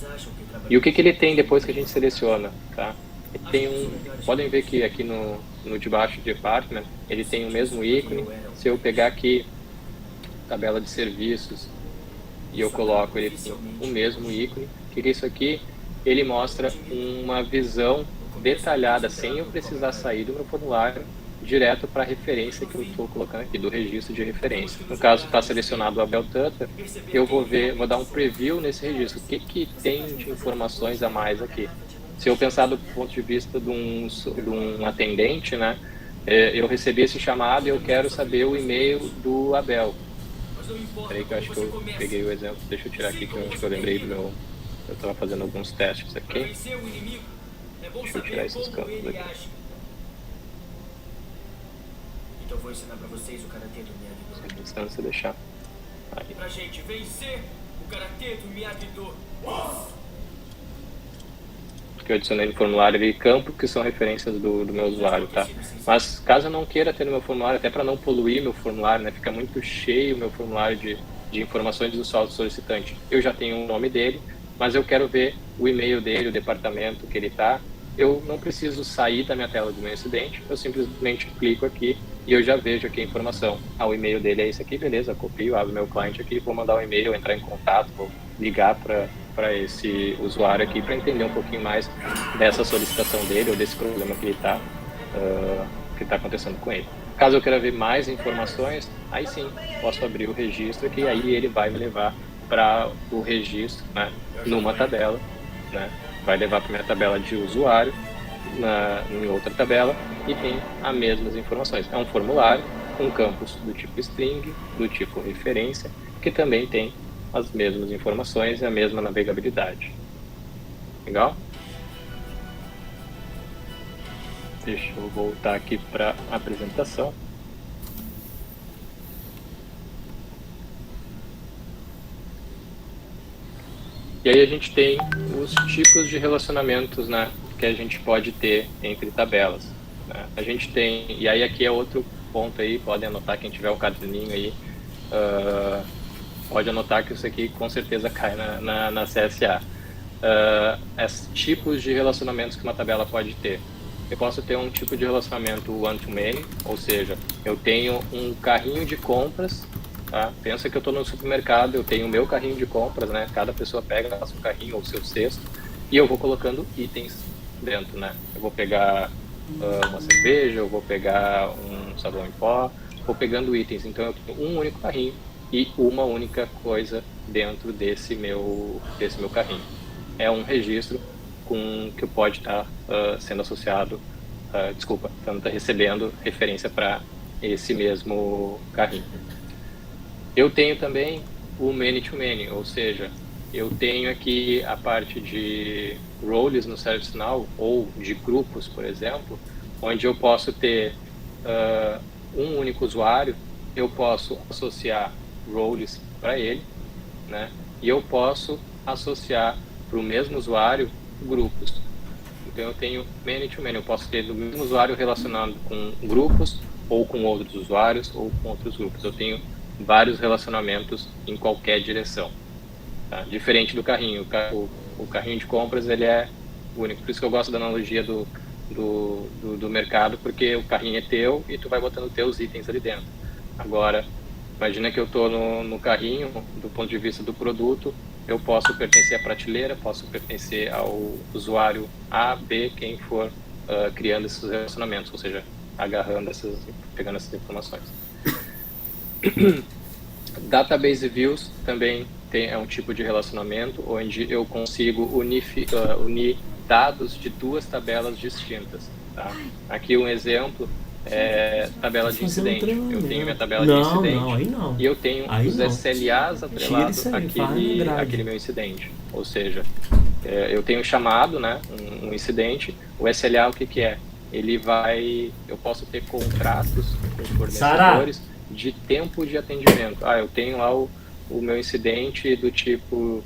[SPEAKER 2] E o que ele tem depois que a gente seleciona? Tá? Ele tem podem ver que aqui no de baixo de Department, ele tem o mesmo ícone. Se eu pegar aqui, tabela de serviços, e eu coloco ele tem o mesmo ícone, que é isso aqui? Ele mostra uma visão detalhada, sem eu precisar sair do meu formulário, direto para a referência que eu estou colocando aqui, do registro de referência. No caso, está selecionado o Abel Tutter, eu vou dar um preview nesse registro. O que tem de informações a mais aqui? Se eu pensar do ponto de vista de um atendente, né, eu recebi esse chamado e eu quero saber o e-mail do Abel. Peraí que eu acho que eu peguei o exemplo, deixa eu tirar aqui que eu acho que eu lembrei do meu... Eu estava fazendo alguns testes aqui. Deixa eu tirar esses campos aqui.
[SPEAKER 7] Então vou ensinar pra vocês o karatê do Miyagi-Do.
[SPEAKER 2] Sem distância, deixar. Aí.
[SPEAKER 7] Pra gente vencer o karatê do Miyagi-Do.
[SPEAKER 2] Que eu adicionei no formulário ali campo que são referências do meu usuário, tá? Mas caso eu não queira ter no meu formulário, até para não poluir meu formulário, né? Fica muito cheio o meu formulário de informações do solicitante. Eu já tenho o nome dele, mas eu quero ver o e-mail dele, o departamento que ele tá. Eu não preciso sair da minha tela do meu incidente, eu simplesmente clico aqui e eu já vejo aqui a informação. Ah, o e-mail dele é esse aqui, beleza, copio, abro meu cliente aqui, vou mandar um e-mail, entrar em contato, vou ligar para esse usuário aqui para entender um pouquinho mais dessa solicitação dele ou desse problema que ele que está acontecendo com ele. Caso eu queira ver mais informações, aí sim, posso abrir o registro aqui, aí ele vai me levar para o registro, né, numa tabela, né, vai levar para minha tabela de usuário, em outra tabela, e tem as mesmas informações. É um formulário, um campus do tipo string, do tipo referência, que também tem as mesmas informações e a mesma navegabilidade. Legal? Deixa eu voltar aqui para a apresentação. E aí a gente tem os tipos de relacionamentos, né, que a gente pode ter entre tabelas. Né? A gente tem, e aí aqui é outro ponto aí, podem anotar quem tiver um caderninho aí, pode anotar que isso aqui com certeza cai na CSA. Esses tipos de relacionamentos que uma tabela pode ter. Eu posso ter um tipo de relacionamento one-to-many, ou seja, eu tenho um carrinho de compras. Tá? Pensa que eu estou no supermercado, eu tenho o meu carrinho de compras, né? Cada pessoa pega o seu carrinho ou o seu cesto e eu vou colocando itens dentro, né? Eu vou pegar uma cerveja, eu vou pegar um sabão em pó, vou pegando itens. Então eu tenho um único carrinho e uma única coisa dentro desse meu carrinho. É um registro que pode estar sendo associado, está recebendo referência para esse mesmo carrinho. Eu tenho também o many-to-many, ou seja, eu tenho aqui a parte de roles no ServiceNow, ou de grupos, por exemplo, onde eu posso ter um único usuário, eu posso associar roles para ele, né? E eu posso associar para o mesmo usuário grupos. Então eu tenho many-to-many, eu posso ter do mesmo usuário relacionado com grupos, ou com outros usuários, ou com outros grupos. Eu tenho vários relacionamentos em qualquer direção. Tá? Diferente do carrinho. O carrinho de compras, ele é único. Por isso que eu gosto da analogia do mercado, porque o carrinho é teu e tu vai botando teus itens ali dentro. Agora, imagina que eu estou no carrinho, do ponto de vista do produto, eu posso pertencer à prateleira, posso pertencer ao usuário A, B, quem for criando esses relacionamentos, ou seja, pegando essas informações. Database Views também é um tipo de relacionamento onde eu consigo unir dados de duas tabelas distintas. Tá? Aqui um exemplo é tabela de incidente. Eu tenho minha tabela de incidente e eu tenho os SLAs atrelados àquele meu incidente. Ou seja, eu tenho chamado, né, um incidente. O SLA, o que é? Eu posso ter contratos com fornecedores de tempo de atendimento. Eu tenho lá o meu incidente do tipo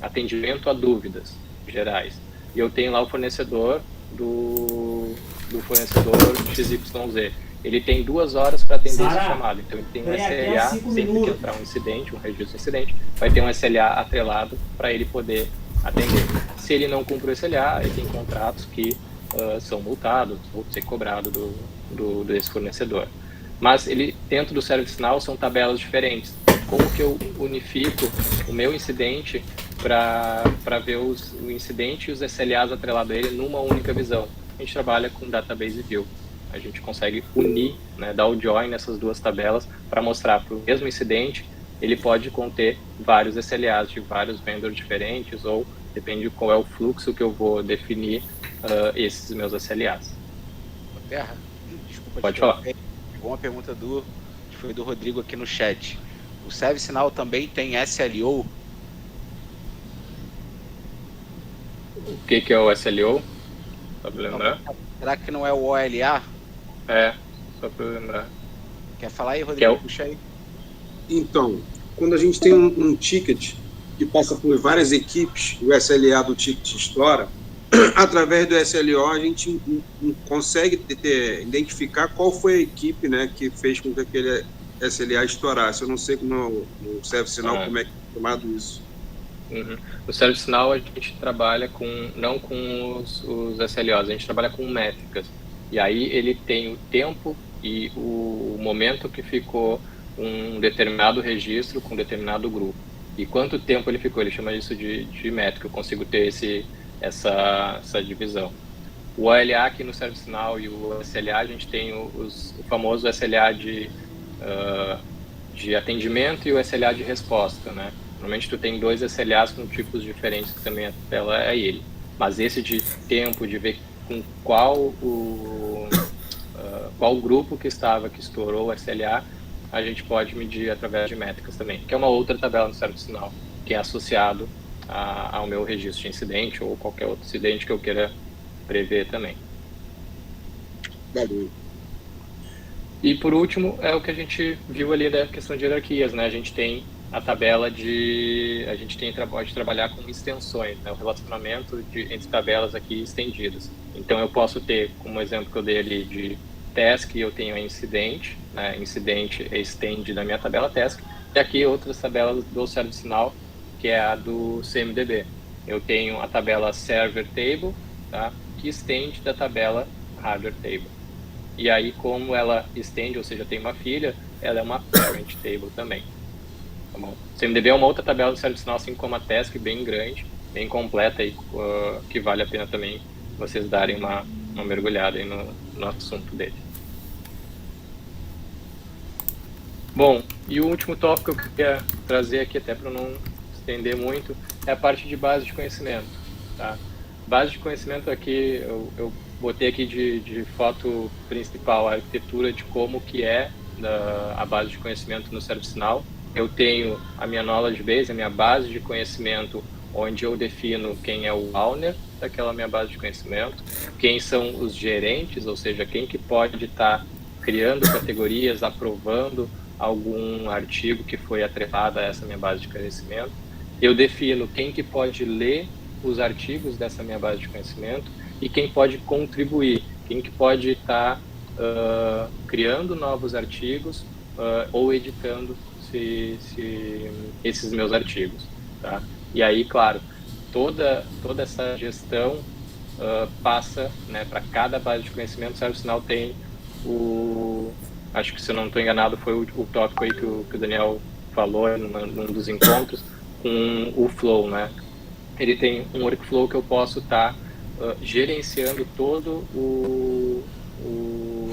[SPEAKER 2] atendimento a dúvidas gerais. E eu tenho lá o fornecedor do fornecedor XYZ. Ele tem 2 horas para atender esse chamado. Então ele tem um SLA, sempre que entrar um incidente, um registro de incidente, vai ter um SLA atrelado para ele poder atender. Se ele não cumpre o SLA, ele tem contratos que são multados ou ser cobrado desse fornecedor. Mas dentro do ServiceNow são tabelas diferentes. Como que eu unifico o meu incidente para ver o incidente e os SLAs atrelados a ele numa única visão? A gente trabalha com Database View. A gente consegue unir, né, dar o join nessas duas tabelas para mostrar para o mesmo incidente, ele pode conter vários SLAs de vários vendors diferentes, ou depende de qual é o fluxo que eu vou definir esses meus SLAs.
[SPEAKER 1] Terra, desculpa.
[SPEAKER 2] Pode falar.
[SPEAKER 1] Chegou uma pergunta que foi do Rodrigo aqui no chat. O ServiceNow também tem SLO?
[SPEAKER 2] O que é o SLO? Só para lembrar.
[SPEAKER 1] Será que não é o OLA?
[SPEAKER 2] Só para lembrar.
[SPEAKER 1] Quer falar aí, Rodrigo? Puxa aí.
[SPEAKER 8] Então, quando a gente tem um ticket que passa por várias equipes, o SLA do ticket estoura, através do SLO a gente consegue identificar qual foi a equipe, né, que fez com que aquele SLA estourasse. Eu não sei no ServiceNow como é que é chamado isso.
[SPEAKER 2] No ServiceNow a gente trabalha não com os SLOs, a gente trabalha com métricas. E aí ele tem o tempo e o momento que ficou um determinado registro com um determinado grupo. E quanto tempo ele ficou, ele chama isso de métrica. Eu consigo ter essa divisão. O OLA aqui no ServiceNow e o SLA, a gente tem o famoso SLA de atendimento e o SLA de resposta, né? Normalmente tu tem 2 SLAs com tipos diferentes, que também a tela é ele. Mas esse de tempo, de ver com qual grupo que estourou o SLA, a gente pode medir através de métricas também, que é uma outra tabela no ServiceNow, que é associado ao meu registro de incidente ou qualquer outro incidente que eu queira prever também.
[SPEAKER 8] Valeu.
[SPEAKER 2] E por último, é o que a gente viu ali da questão de hierarquias, né? A gente tem a tabela pode trabalhar com extensões, né? O relacionamento entre tabelas aqui estendidas. Então eu posso ter, como exemplo que eu dei ali de task, eu tenho a incidente, né? Incidente é extend da minha tabela task, e aqui outras tabelas do ServiceNow, que é a do CMDB. Eu tenho a tabela server table, tá? Que estende da tabela hardware table. E aí, como ela estende, ou seja, tem uma filha, ela é uma parent table também. Tá bom? CMDB é uma outra tabela do ServiceNow, assim como a task, bem grande, bem completa, e que vale a pena também vocês darem uma mergulhada aí no assunto dele. Bom, e o último tópico que eu queria trazer aqui, até para não estender muito, é a parte de base de conhecimento. Tá? Base de conhecimento aqui, eu botei aqui de foto principal a arquitetura de como que é a base de conhecimento no ServiceNow, eu tenho a minha knowledge base, a minha base de conhecimento, onde eu defino quem é o owner daquela minha base de conhecimento, quem são os gerentes, ou seja, quem que pode estar criando categorias, aprovando algum artigo que foi atrelado a essa minha base de conhecimento. Eu defino quem que pode ler os artigos dessa minha base de conhecimento e quem pode contribuir, quem que pode estar criando novos artigos ou editando esses meus artigos, tá? E aí, claro, toda essa gestão passa, né, para cada base de conhecimento. O ServiceNow tem acho que, se eu não estou enganado, foi o tópico aí que o Daniel falou num dos encontros, com o Flow, né? Ele tem um workflow que eu posso estar gerenciando todo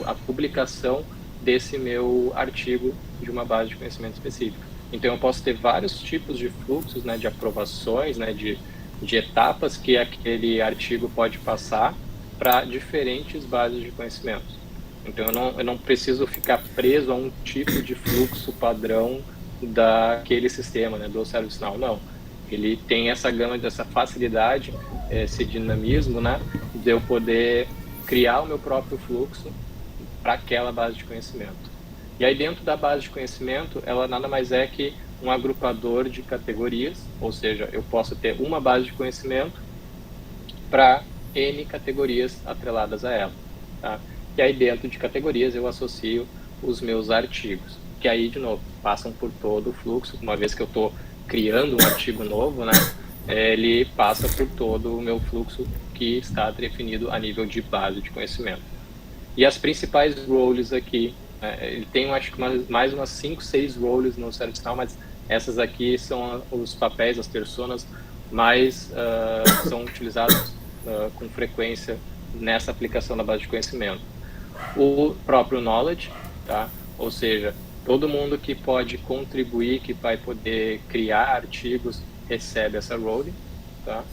[SPEAKER 2] a publicação desse meu artigo de uma base de conhecimento específica. Então, eu posso ter vários tipos de fluxos, né, de aprovações, né, de etapas que aquele artigo pode passar para diferentes bases de conhecimento. Então, eu não preciso ficar preso a um tipo de fluxo padrão daquele sistema, né, do ServiceNow, não. Ele tem essa gama, dessa facilidade, esse dinamismo, né, de eu poder criar o meu próprio fluxo para aquela base de conhecimento. E aí, dentro da base de conhecimento, ela nada mais é que um agrupador de categorias, ou seja, eu posso ter uma base de conhecimento para N categorias atreladas a ela, tá? E aí, dentro de categorias, eu associo os meus artigos, que aí, de novo, passam por todo o fluxo. Uma vez que eu estou criando um artigo novo, né, ele passa por todo o meu fluxo que está definido a nível de base de conhecimento. E as principais roles aqui, ele tem, acho que mais umas 5, 6 roles no ServiceNow, mas essas aqui são os papéis, as personas mais são utilizados com frequência nessa aplicação da base de conhecimento. O próprio knowledge, tá? Ou seja, todo mundo que pode contribuir, que vai poder criar artigos, recebe essa role, tá?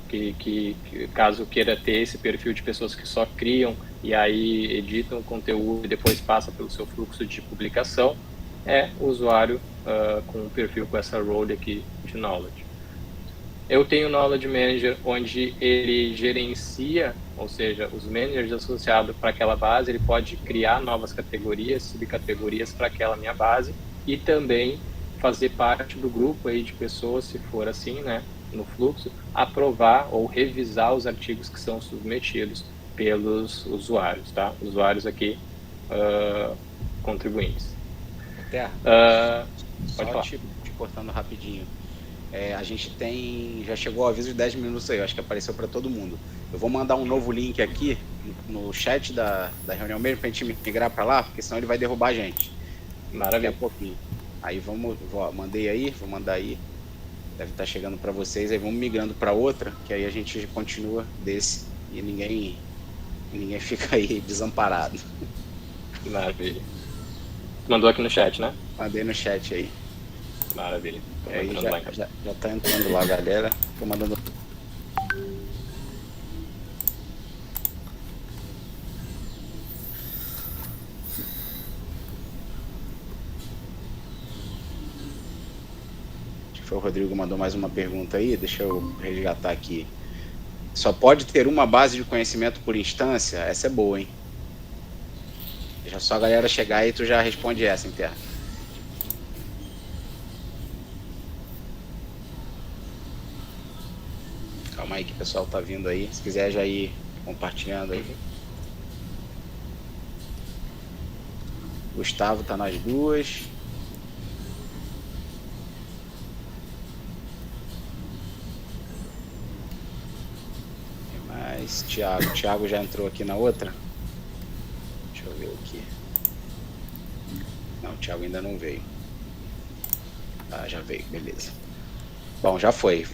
[SPEAKER 2] Que caso queira ter esse perfil de pessoas que só criam e aí editam o conteúdo e depois passa pelo seu fluxo de publicação, é o usuário com um perfil com essa role aqui de knowledge. Eu tenho o Knowledge Manager, onde ele gerencia, ou seja, os managers associados para aquela base, ele pode criar novas categorias, subcategorias para aquela minha base e também fazer parte do grupo aí de pessoas, se for assim, né, no fluxo, aprovar ou revisar os artigos que são submetidos pelos usuários, tá? Usuários aqui contribuintes. Pode falar.
[SPEAKER 1] Te cortando rapidinho. A gente já chegou ao aviso de 10 minutos aí, eu acho que apareceu para todo mundo. Eu vou mandar um novo link aqui no chat da reunião mesmo, pra gente migrar para lá, porque senão ele vai derrubar a gente.
[SPEAKER 2] Maravilha.
[SPEAKER 1] Daqui a pouquinho. Aí mandei aí, vou mandar aí. Deve estar chegando para vocês, aí vamos migrando para outra, que aí a gente continua desse e ninguém fica aí desamparado.
[SPEAKER 2] Maravilha. Mandou aqui no chat, né?
[SPEAKER 1] Mandei no chat aí.
[SPEAKER 2] Maravilha.
[SPEAKER 1] Aí já tá entrando lá, galera. Tô mandando. Acho que foi o Rodrigo que mandou mais uma pergunta aí. Deixa eu resgatar aqui. Só pode ter uma base de conhecimento por instância? Essa é boa, hein? Deixa só a galera chegar aí e tu já responde essa interna. Calma aí que o pessoal tá vindo aí. Se quiser já ir compartilhando aí. Gustavo tá nas duas. Tem mais. Thiago já entrou aqui na outra. Deixa eu ver aqui. Não, o Thiago ainda não veio. Ah, já veio, beleza. Bom, já foi.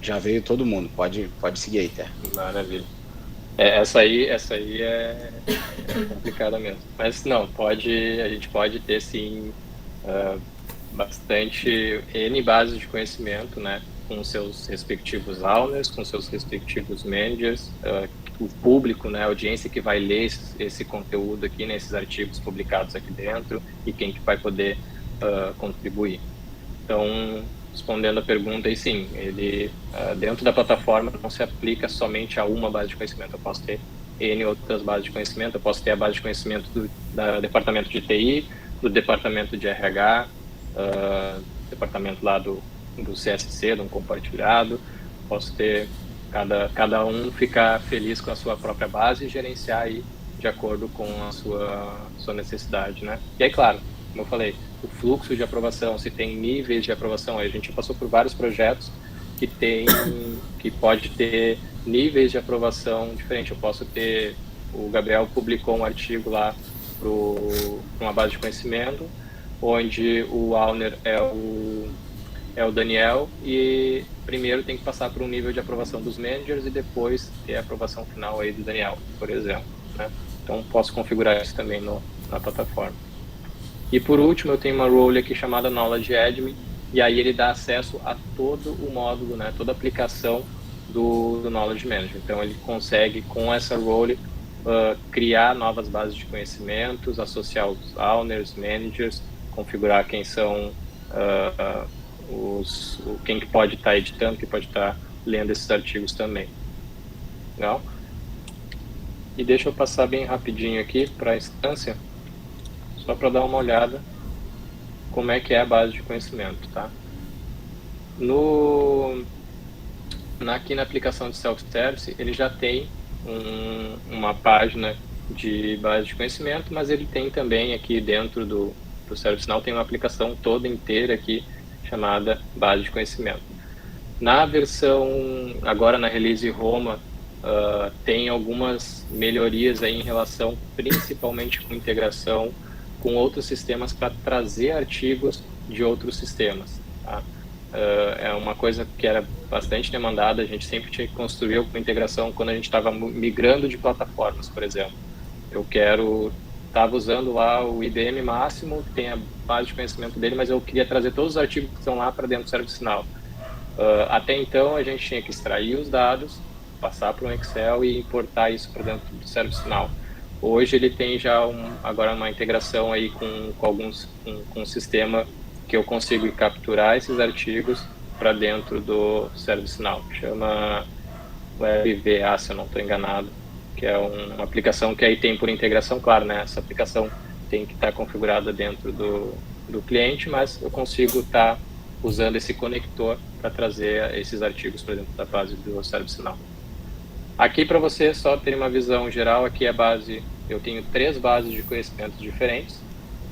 [SPEAKER 1] Já veio todo mundo. Pode seguir aí, Té.
[SPEAKER 2] Maravilha. Essa aí é complicada mesmo. Mas não, a gente pode ter sim bastante N bases de conhecimento, né? Com seus respectivos owners, com seus respectivos managers, o público, né, a audiência que vai ler esse conteúdo aqui, né, esses artigos publicados aqui dentro, e quem que vai poder contribuir. Então, respondendo a pergunta, aí sim, ele dentro da plataforma não se aplica somente a uma base de conhecimento. Eu posso ter N outras bases de conhecimento, eu posso ter a base de conhecimento do departamento de TI, do departamento de RH, departamento lá do CSC, de um compartilhado. Posso ter cada um ficar feliz com a sua própria base e gerenciar aí de acordo com a sua necessidade, né? E aí, claro, como eu falei, o fluxo de aprovação, se tem níveis de aprovação, a gente passou por vários projetos que pode ter níveis de aprovação diferentes. Eu posso ter, o Gabriel publicou um artigo lá para uma base de conhecimento, onde o owner é o Daniel, e primeiro tem que passar por um nível de aprovação dos managers e depois ter a aprovação final aí do Daniel, por exemplo, né? Então posso configurar isso também na plataforma. E por último, eu tenho uma role aqui chamada Knowledge Admin, e aí ele dá acesso a todo o módulo, né, toda a aplicação do Knowledge Management. Então ele consegue, com essa role, criar novas bases de conhecimentos, associar os owners, managers, configurar quem são quem que pode estar editando, quem pode estar lendo esses artigos também. Legal? E deixa eu passar bem rapidinho aqui para a instância, só para dar uma olhada como é que é a base de conhecimento, tá? Aqui na aplicação de self-service, ele já tem uma página de base de conhecimento, mas ele tem também aqui dentro do ServiceNow, tem uma aplicação toda inteira aqui, chamada base de conhecimento. Na versão, agora na release Roma, tem algumas melhorias aí em relação, principalmente com integração com outros sistemas para trazer artigos de outros sistemas, tá? É uma coisa que era bastante demandada, a gente sempre tinha que construir com integração quando a gente estava migrando de plataformas, por exemplo. Estava usando lá o IBM Máximo, tem a base de conhecimento dele, mas eu queria trazer todos os artigos que estão lá para dentro do ServiceNow. Até então, a gente tinha que extrair os dados, passar para um Excel e importar isso para dentro do ServiceNow. Hoje ele tem já agora uma integração aí com um sistema que eu consigo capturar esses artigos para dentro do ServiceNow. Chama WebVA, se eu não estou enganado, que é uma aplicação que aí tem por integração, claro, né? Essa aplicação tem que estar configurada dentro do cliente, mas eu consigo estar usando esse conector para trazer esses artigos para dentro da base do ServiceNow. Aqui, para você só ter uma visão geral, aqui a base, eu tenho 3 bases de conhecimentos diferentes,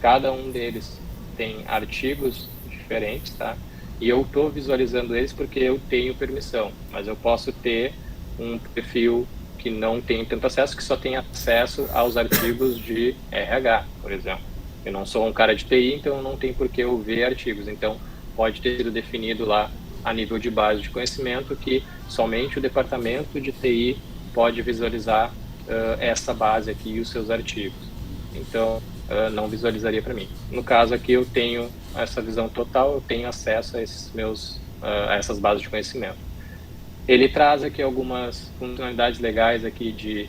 [SPEAKER 2] cada um deles tem artigos diferentes, tá? E eu estou visualizando eles porque eu tenho permissão, mas eu posso ter um perfil que não tem tanto acesso, que só tem acesso aos artigos de RH, por exemplo. Eu não sou um cara de TI, então não tem por que eu ver artigos. Então, pode ter sido definido lá a nível de base de conhecimento que somente o departamento de TI pode visualizar essa base aqui e os seus artigos. Então, não visualizaria para mim. No caso aqui, eu tenho essa visão total, eu tenho acesso a a essas bases de conhecimento. Ele traz aqui algumas funcionalidades legais aqui de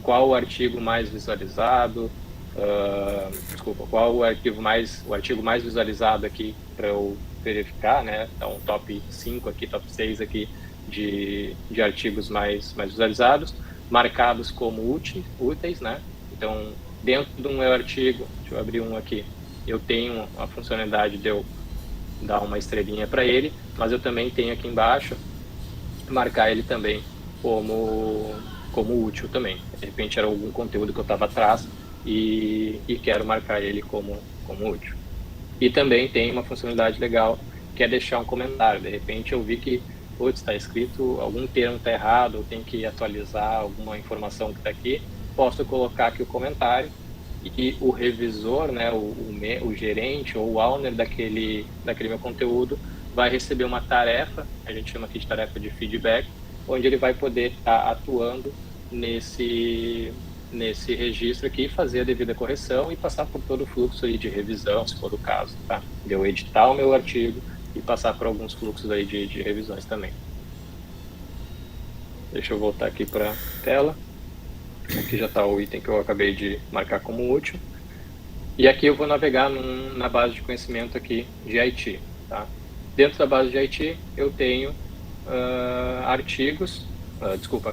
[SPEAKER 2] qual o artigo mais visualizado, qual o artigo mais visualizado aqui para eu verificar, né? Então, top 5 aqui, top 6 aqui de artigos mais visualizados, marcados como úteis, né? Então, dentro do meu artigo, deixa eu abrir um aqui, eu tenho a funcionalidade de eu dar uma estrelinha para ele, mas eu também tenho aqui embaixo marcar ele também como útil também. De repente era algum conteúdo que eu estava atrás e quero marcar ele como útil. E também tem uma funcionalidade legal que é deixar um comentário. De repente eu vi que está escrito algum termo está errado, eu tenho que atualizar alguma informação que está aqui, posso colocar aqui o comentário e o revisor, né, o gerente ou o owner daquele meu conteúdo vai receber uma tarefa, a gente chama aqui de tarefa de feedback, onde ele vai poder estar atuando nesse registro aqui, fazer a devida correção e passar por todo o fluxo aí de revisão, se for o caso, tá? De eu editar o meu artigo e passar por alguns fluxos aí de revisões também. Deixa eu voltar aqui para a tela. Aqui já está o item que eu acabei de marcar como útil. E aqui eu vou navegar na base de conhecimento aqui de IT. Tá? Dentro da base de IT eu tenho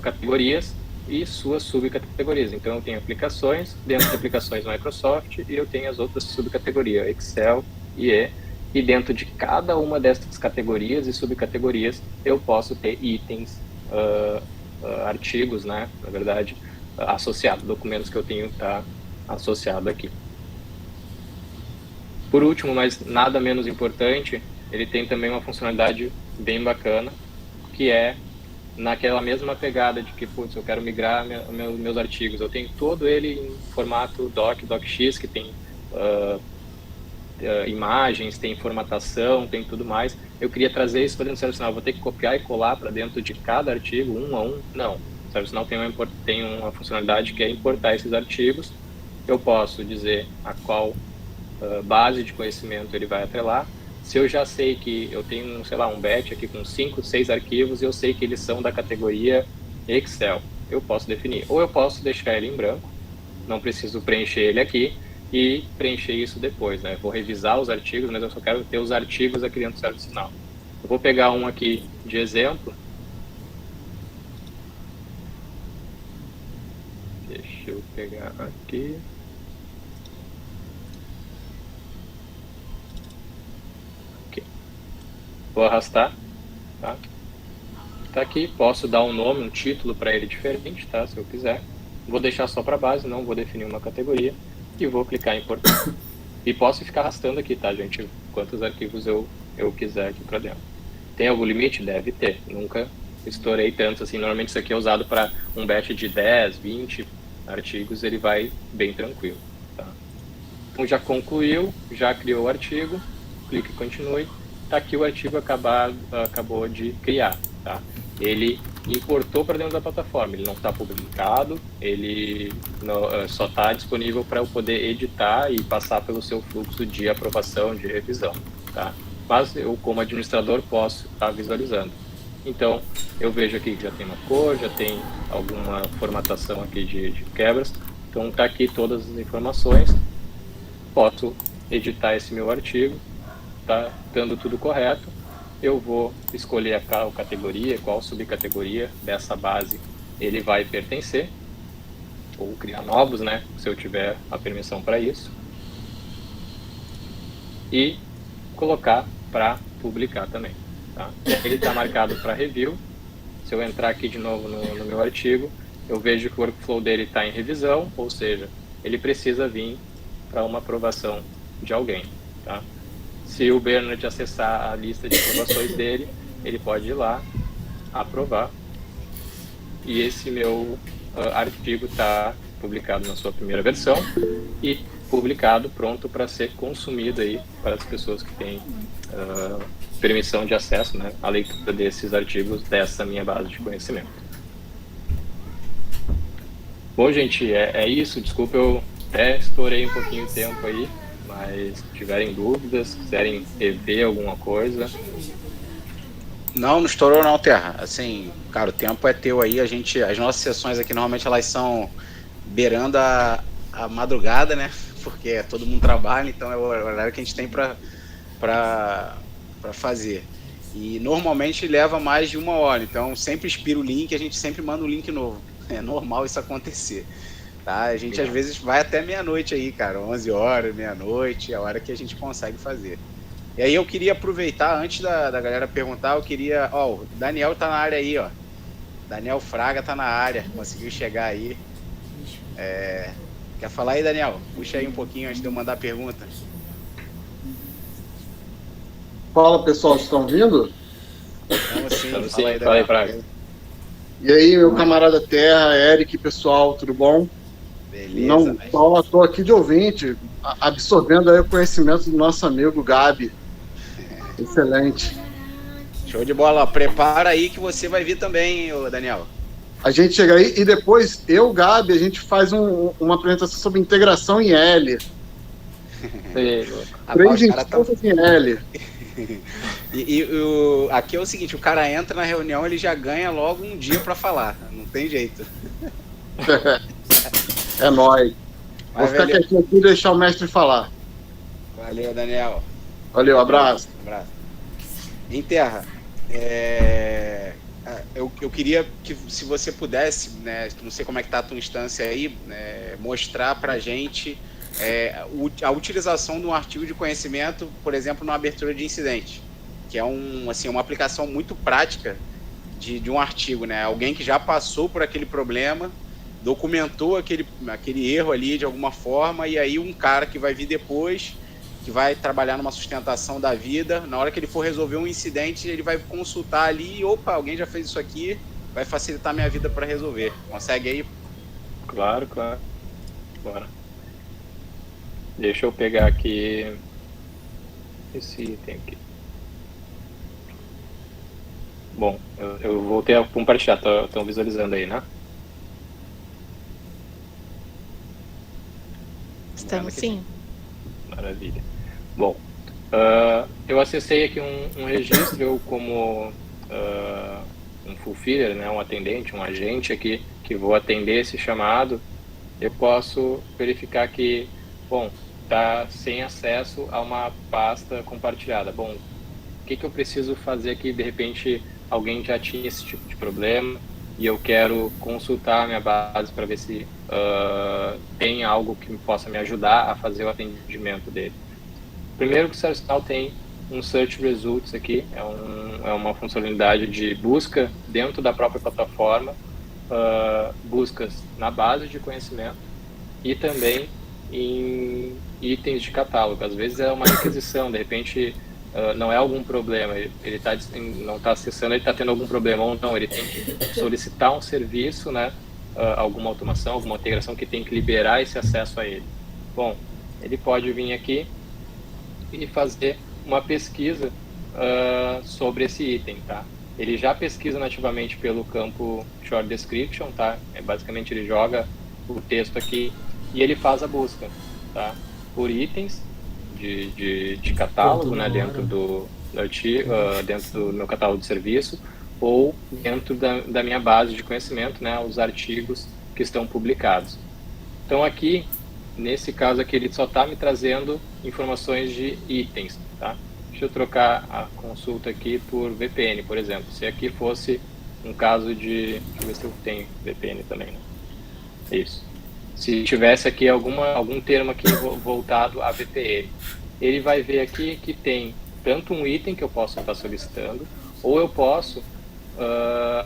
[SPEAKER 2] categorias e suas subcategorias. Então eu tenho aplicações, dentro de aplicações Microsoft, e eu tenho as outras subcategorias, Excel, IE, e dentro de cada uma dessas categorias e subcategorias eu posso ter itens, artigos, né, na verdade, associados, documentos que eu tenho associado aqui. Por último, mas nada menos importante, ele tem também uma funcionalidade bem bacana, que é naquela mesma pegada de que, putz, eu quero migrar meus artigos. Eu tenho todo ele em formato docx, que tem imagens, tem formatação, tem tudo mais. Eu queria trazer isso para dentro do ServiceNow. Vou ter que copiar e colar para dentro de cada artigo, um a um? Não. O ServiceNow tem uma funcionalidade que é importar esses artigos. Eu posso dizer a qual base de conhecimento ele vai atrelar. Se eu já sei que eu tenho, sei lá, um batch aqui com 5, 6 arquivos, eu sei que eles são da categoria Excel, eu posso definir. Ou eu posso deixar ele em branco, não preciso preencher ele aqui e preencher isso depois, né? Vou revisar os artigos, mas eu só quero ter os artigos aqui dentro do ServiceNow. Eu vou pegar um aqui de exemplo. Deixa eu pegar aqui. Vou arrastar, tá? Tá aqui, posso dar um nome, um título para ele diferente, tá? Se eu quiser. Vou deixar só para base, não vou definir uma categoria e vou clicar em importar. E posso ficar arrastando aqui, tá, gente? Quantos arquivos eu quiser aqui para dentro. Tem algum limite? Deve ter. Nunca estourei tanto assim. Normalmente isso aqui é usado para um batch de 10, 20 artigos, ele vai bem tranquilo, tá? Então já concluiu, já criou o artigo, clique em continue. Tá aqui o artigo acabou de criar, tá? Ele importou para dentro da plataforma, ele não está publicado, ele só está disponível para eu poder editar e passar pelo seu fluxo de aprovação, de revisão, tá? Mas eu, como administrador, posso estar visualizando. Então, eu vejo aqui que já tem uma cor, já tem alguma formatação aqui de quebras, então tá aqui todas as informações, posso editar esse meu artigo. Tá dando tudo correto, eu vou escolher qual categoria, qual subcategoria dessa base ele vai pertencer, ou criar novos, né, se eu tiver a permissão para isso, e colocar para publicar também, tá? Ele está marcado para review. Se eu entrar aqui de novo no meu artigo, eu vejo que o workflow dele está em revisão, ou seja, ele precisa vir para uma aprovação de alguém, tá? Se o Bernard acessar a lista de aprovações dele, ele pode ir lá, aprovar. E esse meu artigo está publicado na sua primeira versão e publicado, pronto para ser consumido aí para as pessoas que têm permissão de acesso, né, à leitura desses artigos dessa minha base de conhecimento. Bom, gente, é isso. Desculpa, eu até estourei um pouquinho de tempo aí. Mas se tiverem dúvidas, quiserem rever alguma coisa.
[SPEAKER 1] Não estourou não, Terra. Assim, cara, o tempo é teu aí. As nossas sessões aqui normalmente elas são beirando a madrugada, né? Porque todo mundo trabalha, então é o horário que a gente tem para fazer. E normalmente leva mais de 1 hora, então sempre expira o link, a gente sempre manda um link novo. É normal isso acontecer. Tá? A gente às vezes vai até meia-noite aí, cara, 11 horas, meia-noite, é a hora que a gente consegue fazer. E aí eu queria aproveitar, antes da galera perguntar, eu queria... Ó, o Daniel tá na área aí, ó. Daniel Fraga tá na área, conseguiu chegar aí. Quer falar aí, Daniel? Puxa aí um pouquinho antes de eu mandar a pergunta.
[SPEAKER 9] Fala, pessoal, estão ouvindo?
[SPEAKER 1] Estamos sim,
[SPEAKER 2] Estamos
[SPEAKER 1] fala aí,
[SPEAKER 2] sim,
[SPEAKER 1] Daniel.
[SPEAKER 2] fala aí, Fraga.
[SPEAKER 9] E aí, meu camarada Terra, Eric, pessoal, tudo bom?
[SPEAKER 1] Beleza.
[SPEAKER 9] Não, tô aqui de ouvinte, absorvendo aí o conhecimento do nosso amigo Gabi. Excelente.
[SPEAKER 1] Show de bola. Prepara aí que você vai vir também, hein, Daniel.
[SPEAKER 9] A gente chega aí e depois, Gabi, a gente faz uma apresentação sobre integração em L.
[SPEAKER 1] Rapaz,
[SPEAKER 9] 3
[SPEAKER 1] o cara tá...
[SPEAKER 9] instantes em L.
[SPEAKER 1] Aqui é o seguinte, o cara entra na reunião, ele já ganha logo um dia pra falar. Não tem jeito.
[SPEAKER 9] É nóis. Vou ficar
[SPEAKER 1] velho.
[SPEAKER 9] quietinho aqui e deixar o mestre falar.
[SPEAKER 1] Valeu, Daniel.
[SPEAKER 9] Valeu, abraço.
[SPEAKER 1] Abraço. Em terra, eu queria que, se você pudesse, né, não sei como é que tá a tua instância aí, mostrar pra gente a utilização de um artigo de conhecimento, por exemplo, na abertura de incidente, que é uma aplicação muito prática de um artigo, né? Alguém que já passou por aquele problema, documentou aquele erro ali de alguma forma, e aí um cara que vai vir depois, que vai trabalhar numa sustentação da vida, na hora que ele for resolver um incidente, ele vai consultar ali e, opa, alguém já fez isso aqui, vai facilitar minha vida para resolver. Consegue aí?
[SPEAKER 2] Claro. Bora. Deixa eu pegar aqui esse item aqui. Bom, eu voltei a compartilhar, estão visualizando aí, né?
[SPEAKER 5] Estamos sim.
[SPEAKER 2] Maravilha. Bom, eu acessei aqui um registro, eu como um fulfiller, né, um atendente, um agente aqui, que vou atender esse chamado, eu posso verificar que, bom, está sem acesso a uma pasta compartilhada. Bom, o que eu preciso fazer aqui? De repente, alguém já tinha esse tipo de problema e eu quero consultar a minha base para ver se tem algo que possa me ajudar a fazer o atendimento dele. Primeiro que o ServiceNow tem um Search Results aqui, é uma funcionalidade de busca dentro da própria plataforma, buscas na base de conhecimento e também em itens de catálogo. Às vezes é uma requisição, de repente não é algum problema, ele não está acessando, ele está tendo algum problema ou não, ele tem que solicitar um serviço, né, alguma automação, alguma integração que tem que liberar esse acesso a ele. Bom, ele pode vir aqui e fazer uma pesquisa sobre esse item, tá? Ele já pesquisa nativamente pelo campo Short Description, tá? Basicamente ele joga o texto aqui e ele faz a busca, tá? Por itens de catálogo, né? Dentro do dentro do meu catálogo de serviço ou dentro da minha base de conhecimento, né? Os artigos que estão publicados. Então aqui, nesse caso aqui, ele só está me trazendo informações de itens, tá? Deixa eu trocar a consulta aqui por VPN, por exemplo. Se aqui fosse um caso de... Deixa eu ver se eu tenho VPN também, né? Isso. Se tivesse aqui algum termo aqui voltado a VPN, ele vai ver aqui que tem tanto um item que eu posso estar solicitando, ou eu posso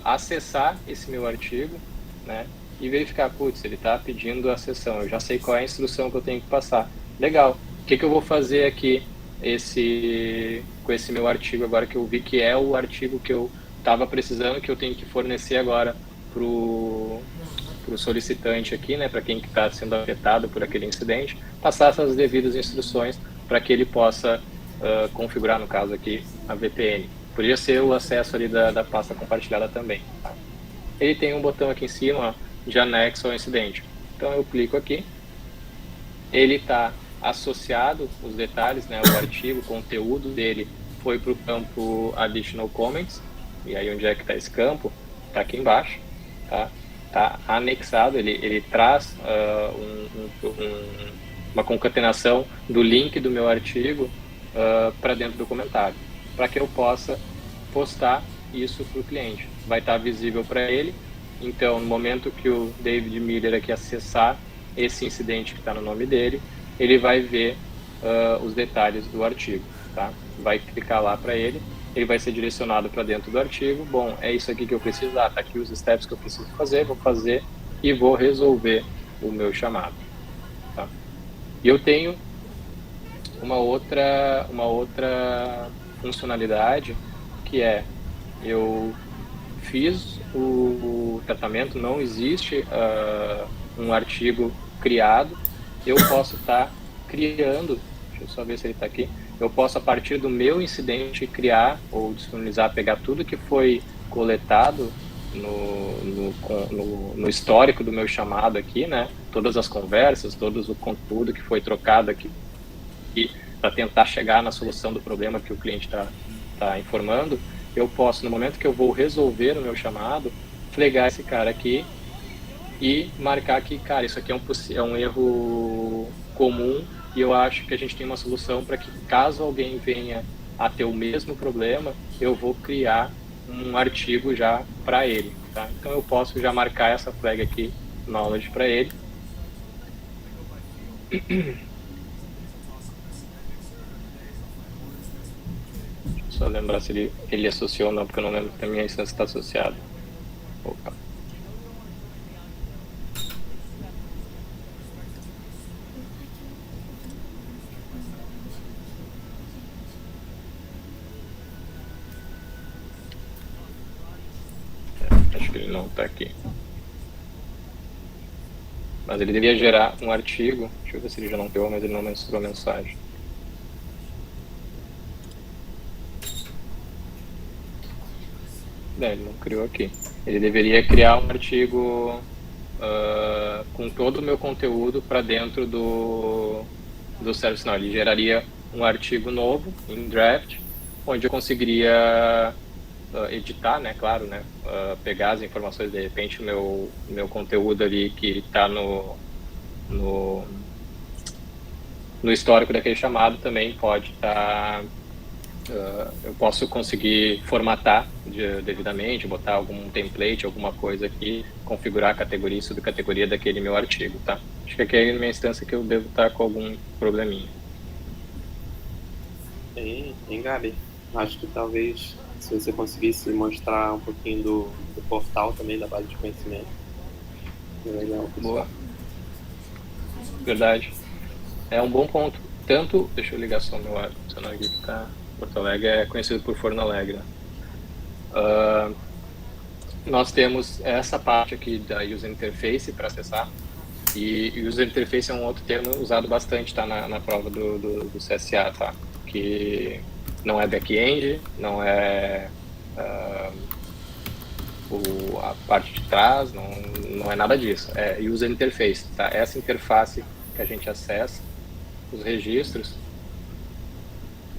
[SPEAKER 2] acessar esse meu artigo, né? E verificar, putz, ele está pedindo a sessão, eu já sei qual é a instrução que eu tenho que passar. Legal, o que eu vou fazer aqui com esse meu artigo agora que eu vi que é o artigo que eu estava precisando, que eu tenho que fornecer agora para o solicitante aqui, né, para quem está sendo afetado por aquele incidente, passar essas devidas instruções para que ele possa configurar, no caso aqui, a VPN. Podia ser o acesso ali da pasta compartilhada também. Tá? Ele tem um botão aqui em cima, ó, de anexo ao incidente. Então eu clico aqui, ele está associado, os detalhes, né, o artigo, o conteúdo dele foi para o campo Additional Comments, e aí onde é que está esse campo? Está aqui embaixo, tá? Tá anexado, ele traz uma concatenação do link do meu artigo para dentro do comentário, para que eu possa postar isso para o cliente. Vai estar visível para ele. Então, no momento que o David Miller aqui acessar esse incidente que está no nome dele, ele vai ver os detalhes do artigo, tá? Vai clicar lá para ele, ele vai ser direcionado para dentro do artigo. Bom, é isso aqui que eu preciso, tá aqui os steps que eu preciso fazer, vou fazer e vou resolver o meu chamado, tá? E eu tenho uma outra funcionalidade, que é, eu fiz o tratamento, não existe um artigo criado, eu posso estar criando, deixa eu só ver se ele está aqui, eu posso a partir do meu incidente criar ou disponibilizar, pegar tudo que foi coletado no histórico do meu chamado aqui, né, todas as conversas, todo o conteúdo que foi trocado aqui aqui para tentar chegar na solução do problema que o cliente está informando, eu posso, no momento que eu vou resolver o meu chamado, flagar esse cara aqui e marcar que, cara, isso aqui é um erro comum e eu acho que a gente tem uma solução para que, caso alguém venha a ter o mesmo problema, eu vou criar um artigo já para ele, tá? Então eu posso já marcar essa flag aqui, knowledge, para ele. Só lembrar se ele associou ou não, porque eu não lembro que a minha instância está associada. Opa. Acho que ele não está aqui. Mas ele devia gerar um artigo. Deixa eu ver se ele já não pegou, mas ele não mencionou a mensagem. Ele não criou aqui. Ele deveria criar um artigo com todo o meu conteúdo para dentro do ServiceNow. Ele geraria um artigo novo em draft, onde eu conseguiria editar, né, claro, né, pegar as informações, de repente o meu conteúdo ali que está no histórico daquele chamado também pode estar, eu posso conseguir formatar devidamente, botar algum template, alguma coisa aqui, configurar a categoria e subcategoria daquele meu artigo, tá? Acho que aqui é a minha instância que eu devo estar com algum probleminha.
[SPEAKER 4] Hein, Gabi? Acho que talvez, se você conseguisse mostrar um pouquinho do portal também, da base de conhecimento. É legal.
[SPEAKER 2] Boa. Verdade. É um bom ponto. Tanto, deixa eu ligar só o meu ar-condicionado aqui, tá? Porto Alegre é conhecido por Forno Alegre. Nós temos essa parte aqui da User Interface para acessar. E User Interface é um outro termo usado bastante, tá? Na prova do CSA, tá? Que não é back-end, não é a parte de trás, não é nada disso. É User Interface, tá? Essa interface que a gente acessa, os registros,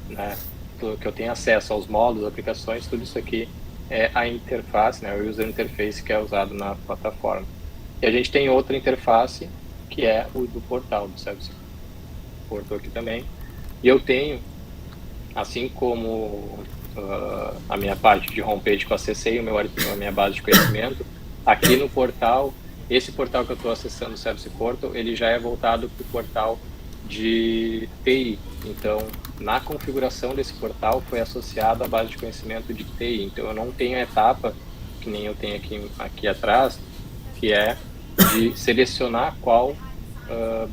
[SPEAKER 2] né? Que eu tenho acesso aos módulos, aplicações, tudo isso aqui é a interface, né? O User Interface que é usado na plataforma. E a gente tem outra interface, que é o do portal, do Service Portal aqui também. E eu tenho, assim como a minha parte de homepage que eu acessei, a minha base de conhecimento, aqui no portal, esse portal que eu estou acessando, o Service Portal, ele já é voltado para o portal de TI. Então, na configuração desse portal foi associado a base de conhecimento de TI. Então, eu não tenho a etapa, que nem eu tenho aqui atrás, que é de selecionar qual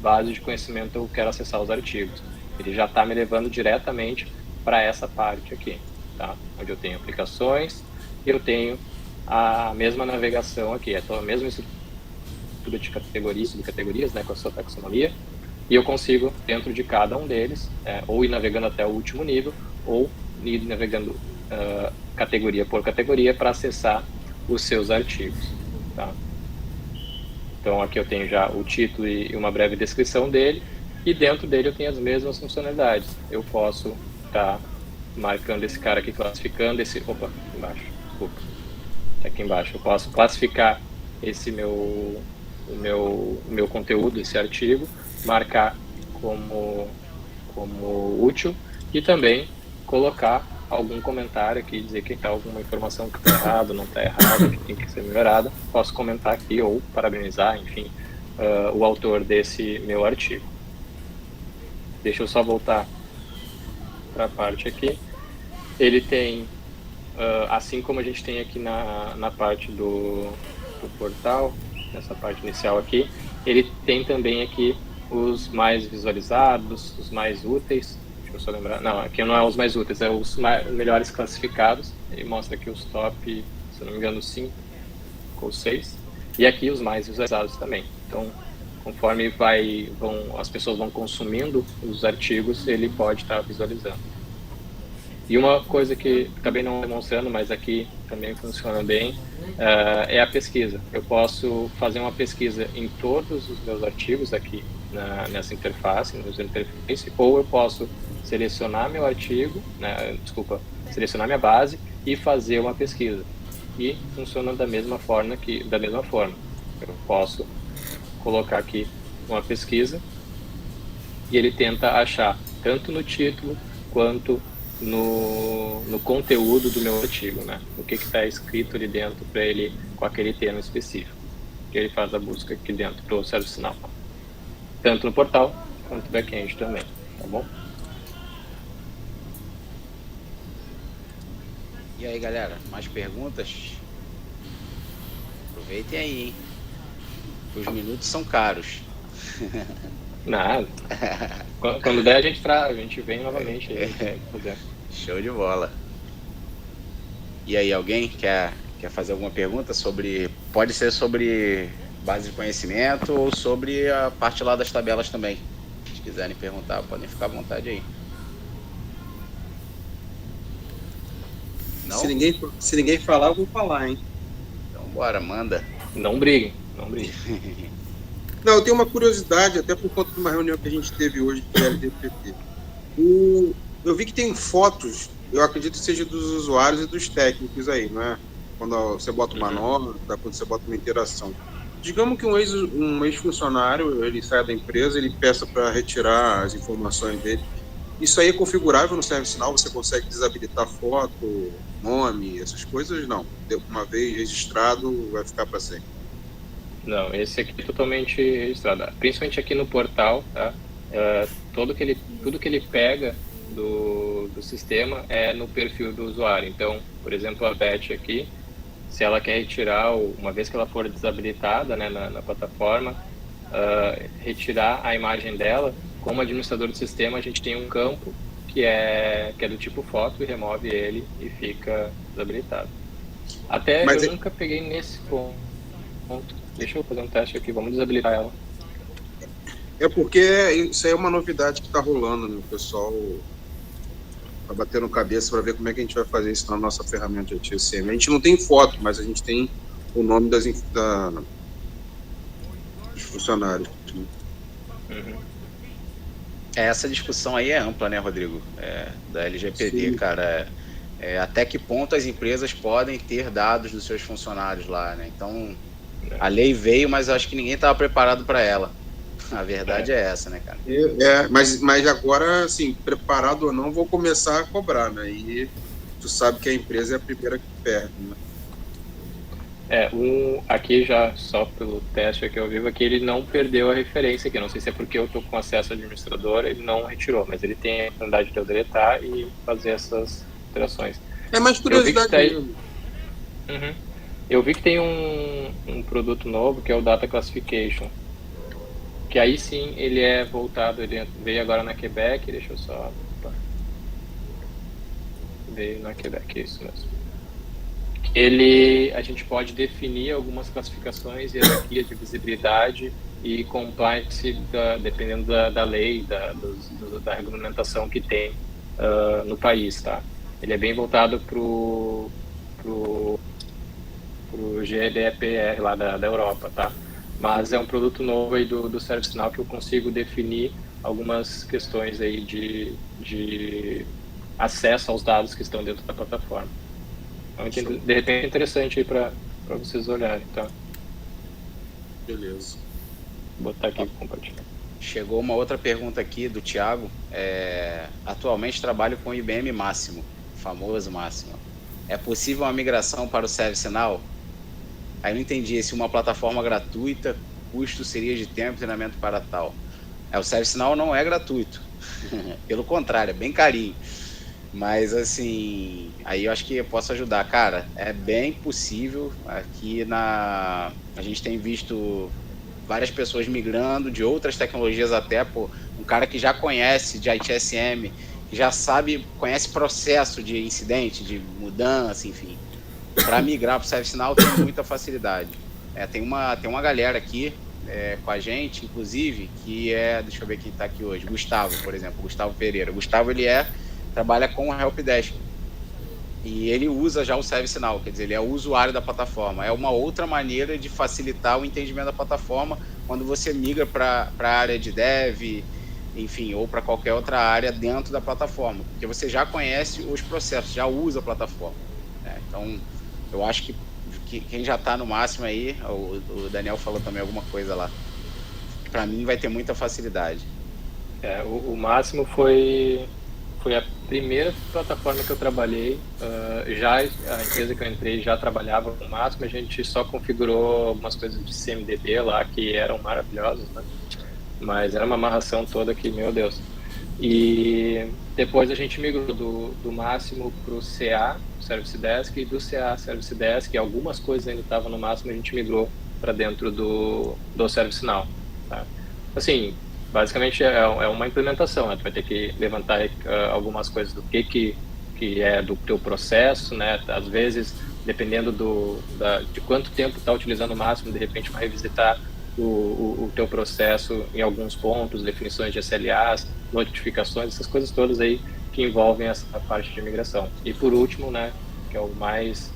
[SPEAKER 2] base de conhecimento eu quero acessar os artigos. Ele já está me levando diretamente para essa parte aqui, tá? Onde eu tenho aplicações e eu tenho a mesma navegação aqui, a mesma estrutura de categorias, subcategorias, né, com a sua taxonomia. E eu consigo, dentro de cada um deles, ou ir navegando até o último nível, ou ir navegando categoria por categoria para acessar os seus artigos, tá? Então aqui eu tenho já o título e uma breve descrição dele, e dentro dele eu tenho as mesmas funcionalidades. Eu posso estar marcando esse cara aqui, classificando esse... Opa, aqui embaixo, desculpa. Aqui embaixo eu posso classificar esse meu conteúdo, esse artigo, marcar como útil e também colocar algum comentário aqui, dizer que está alguma informação que está errado, não está errado, que tem que ser melhorada. Posso comentar aqui ou parabenizar, enfim, o autor desse meu artigo. Deixa eu só voltar para a parte aqui. Ele tem, assim como a gente tem aqui na parte do portal, nessa parte inicial aqui, ele tem também aqui os mais visualizados, os mais úteis. Deixa eu só lembrar. Não, aqui não é os mais úteis, é os melhores classificados. Ele mostra aqui os top, se eu não me engano, 5 ou 6. E aqui os mais visualizados também. Então, conforme as pessoas vão consumindo os artigos, ele pode estar visualizando. E uma coisa que acabei não demonstrando, mas aqui também funciona bem, é a pesquisa. Eu posso fazer uma pesquisa em todos os meus artigos aqui nessa interface, no user interface, ou eu posso selecionar meu artigo, selecionar minha base e fazer uma pesquisa. E funciona da mesma forma. Eu posso colocar aqui uma pesquisa e ele tenta achar tanto no título quanto no conteúdo do meu artigo, né? O que está escrito ali dentro para ele com aquele tema específico. Que ele faz a busca aqui dentro do ServiceNow, tanto no portal quanto no back-end também, tá bom?
[SPEAKER 1] E aí, galera, mais perguntas? Aproveitem aí, hein? Os minutos são caros.
[SPEAKER 2] Nada. Quando der, a gente vem novamente aí, puder.
[SPEAKER 1] Show de bola. E aí, alguém quer fazer alguma pergunta sobre... Pode ser sobre base de conhecimento ou sobre a parte lá das tabelas também. Se quiserem perguntar, podem ficar à vontade aí. Não?
[SPEAKER 8] Se ninguém falar, eu vou falar, hein?
[SPEAKER 1] Então, bora, manda.
[SPEAKER 2] Não briguem.
[SPEAKER 8] Não, eu tenho uma curiosidade, até por conta de uma reunião que a gente teve hoje de LDPT. Eu vi que tem fotos, eu acredito que seja dos usuários e dos técnicos aí, não é? Quando você bota uma nota, quando você bota uma interação. Digamos que um ex-funcionário, ele sai da empresa, ele peça para retirar as informações dele. Isso aí é configurável no ServiceNow? Você consegue desabilitar foto, nome, essas coisas? Não. Uma vez registrado, vai ficar para sempre.
[SPEAKER 2] Não, esse aqui é totalmente registrado. Principalmente aqui no portal, tá? Tudo que ele pega do sistema é no perfil do usuário. Então, por exemplo, a Beth aqui, se ela quer retirar, uma vez que ela for desabilitada, né, na plataforma, retirar a imagem dela, como administrador do sistema, a gente tem um campo que é do tipo foto e remove ele e fica desabilitado. Eu nunca peguei nesse ponto. Deixa eu fazer um teste aqui, vamos desabilitar ela.
[SPEAKER 8] É porque isso aí é uma novidade que está rolando, né? O pessoal está batendo cabeça para ver como é que a gente vai fazer isso na nossa ferramenta de TSM. A gente não tem foto, mas a gente tem o nome dos funcionários. Né?
[SPEAKER 2] Uhum.
[SPEAKER 1] Essa discussão aí é ampla, né, Rodrigo? Da LGPD, sim. Cara. Até que ponto as empresas podem ter dados dos seus funcionários lá, né? Então, a lei veio, mas acho que ninguém estava preparado para ela. A verdade é essa, né, cara?
[SPEAKER 8] Mas agora, assim, preparado ou não, vou começar a cobrar, né? E tu sabe que a empresa é a primeira que perde, né?
[SPEAKER 2] Aqui já, só pelo teste aqui ao vivo, aqui ele não perdeu a referência aqui. Não sei se é porque eu estou com acesso ao administrador, ele não retirou, mas ele tem a oportunidade de eu deletar e fazer essas alterações.
[SPEAKER 8] É mais curiosidade mesmo.
[SPEAKER 2] Uhum. Eu vi que tem um produto novo que é o Data Classification, que aí sim ele é voltado, ele veio agora na Quebec, deixa eu só... Veio na Quebec, isso mesmo. A gente pode definir algumas classificações, hierarquia de visibilidade e compliance, dependendo da lei, da regulamentação que tem no país, tá? Ele é bem voltado pro GDPR lá da Europa, tá? Mas é um produto novo aí do ServiceNow que eu consigo definir algumas questões aí de acesso aos dados que estão dentro da plataforma. Então, de repente é interessante aí para vocês olharem, tá?
[SPEAKER 8] Beleza.
[SPEAKER 2] Vou botar aqui para compartilhar.
[SPEAKER 1] Chegou uma outra pergunta aqui do Thiago. Atualmente trabalho com o IBM Máximo, famoso Máximo. É possível uma migração para o ServiceNow? Aí eu não entendi se uma plataforma gratuita, custo seria de tempo e treinamento para tal. O ServiceNow não é gratuito. Pelo contrário, é bem carinho. Mas assim, aí eu acho que eu posso ajudar. Cara, é bem possível. Aqui a gente tem visto várias pessoas migrando de outras tecnologias até, um cara que já conhece de ITSM, que já conhece processo de incidente, de mudança, enfim. Para migrar para o ServiceNow tem muita facilidade. Tem uma galera aqui com a gente, inclusive, que deixa eu ver quem está aqui hoje, Gustavo, por exemplo, Gustavo Pereira. Gustavo, ele trabalha com o Helpdesk. e ele usa já o ServiceNow, quer dizer, ele é o usuário da plataforma. É uma outra maneira de facilitar o entendimento da plataforma quando você migra para a área de dev, enfim, ou para qualquer outra área dentro da plataforma, porque você já conhece os processos, já usa a plataforma, né? Então, eu acho que quem já está no máximo aí, o Daniel falou também alguma coisa lá, para mim vai ter muita facilidade.
[SPEAKER 2] O máximo foi a primeira plataforma que eu trabalhei. Já a empresa que eu entrei já trabalhava com o máximo, a gente só configurou algumas coisas de CMDB lá que eram maravilhosas, né? Mas era uma amarração toda que, meu Deus. E depois a gente migrou do máximo para o CA, Service Desk, e do CA, Service Desk, e algumas coisas ainda estavam no máximo, a gente migrou para dentro do ServiceNow, tá? Assim, basicamente é uma implementação, né? Tu vai ter que levantar algumas coisas do que é do teu processo, né? Às vezes, dependendo de quanto tempo está utilizando o máximo, de repente vai revisitar o teu processo em alguns pontos, definições de SLAs, notificações, essas coisas todas aí que envolvem essa parte de migração. E por último, né, que é o mais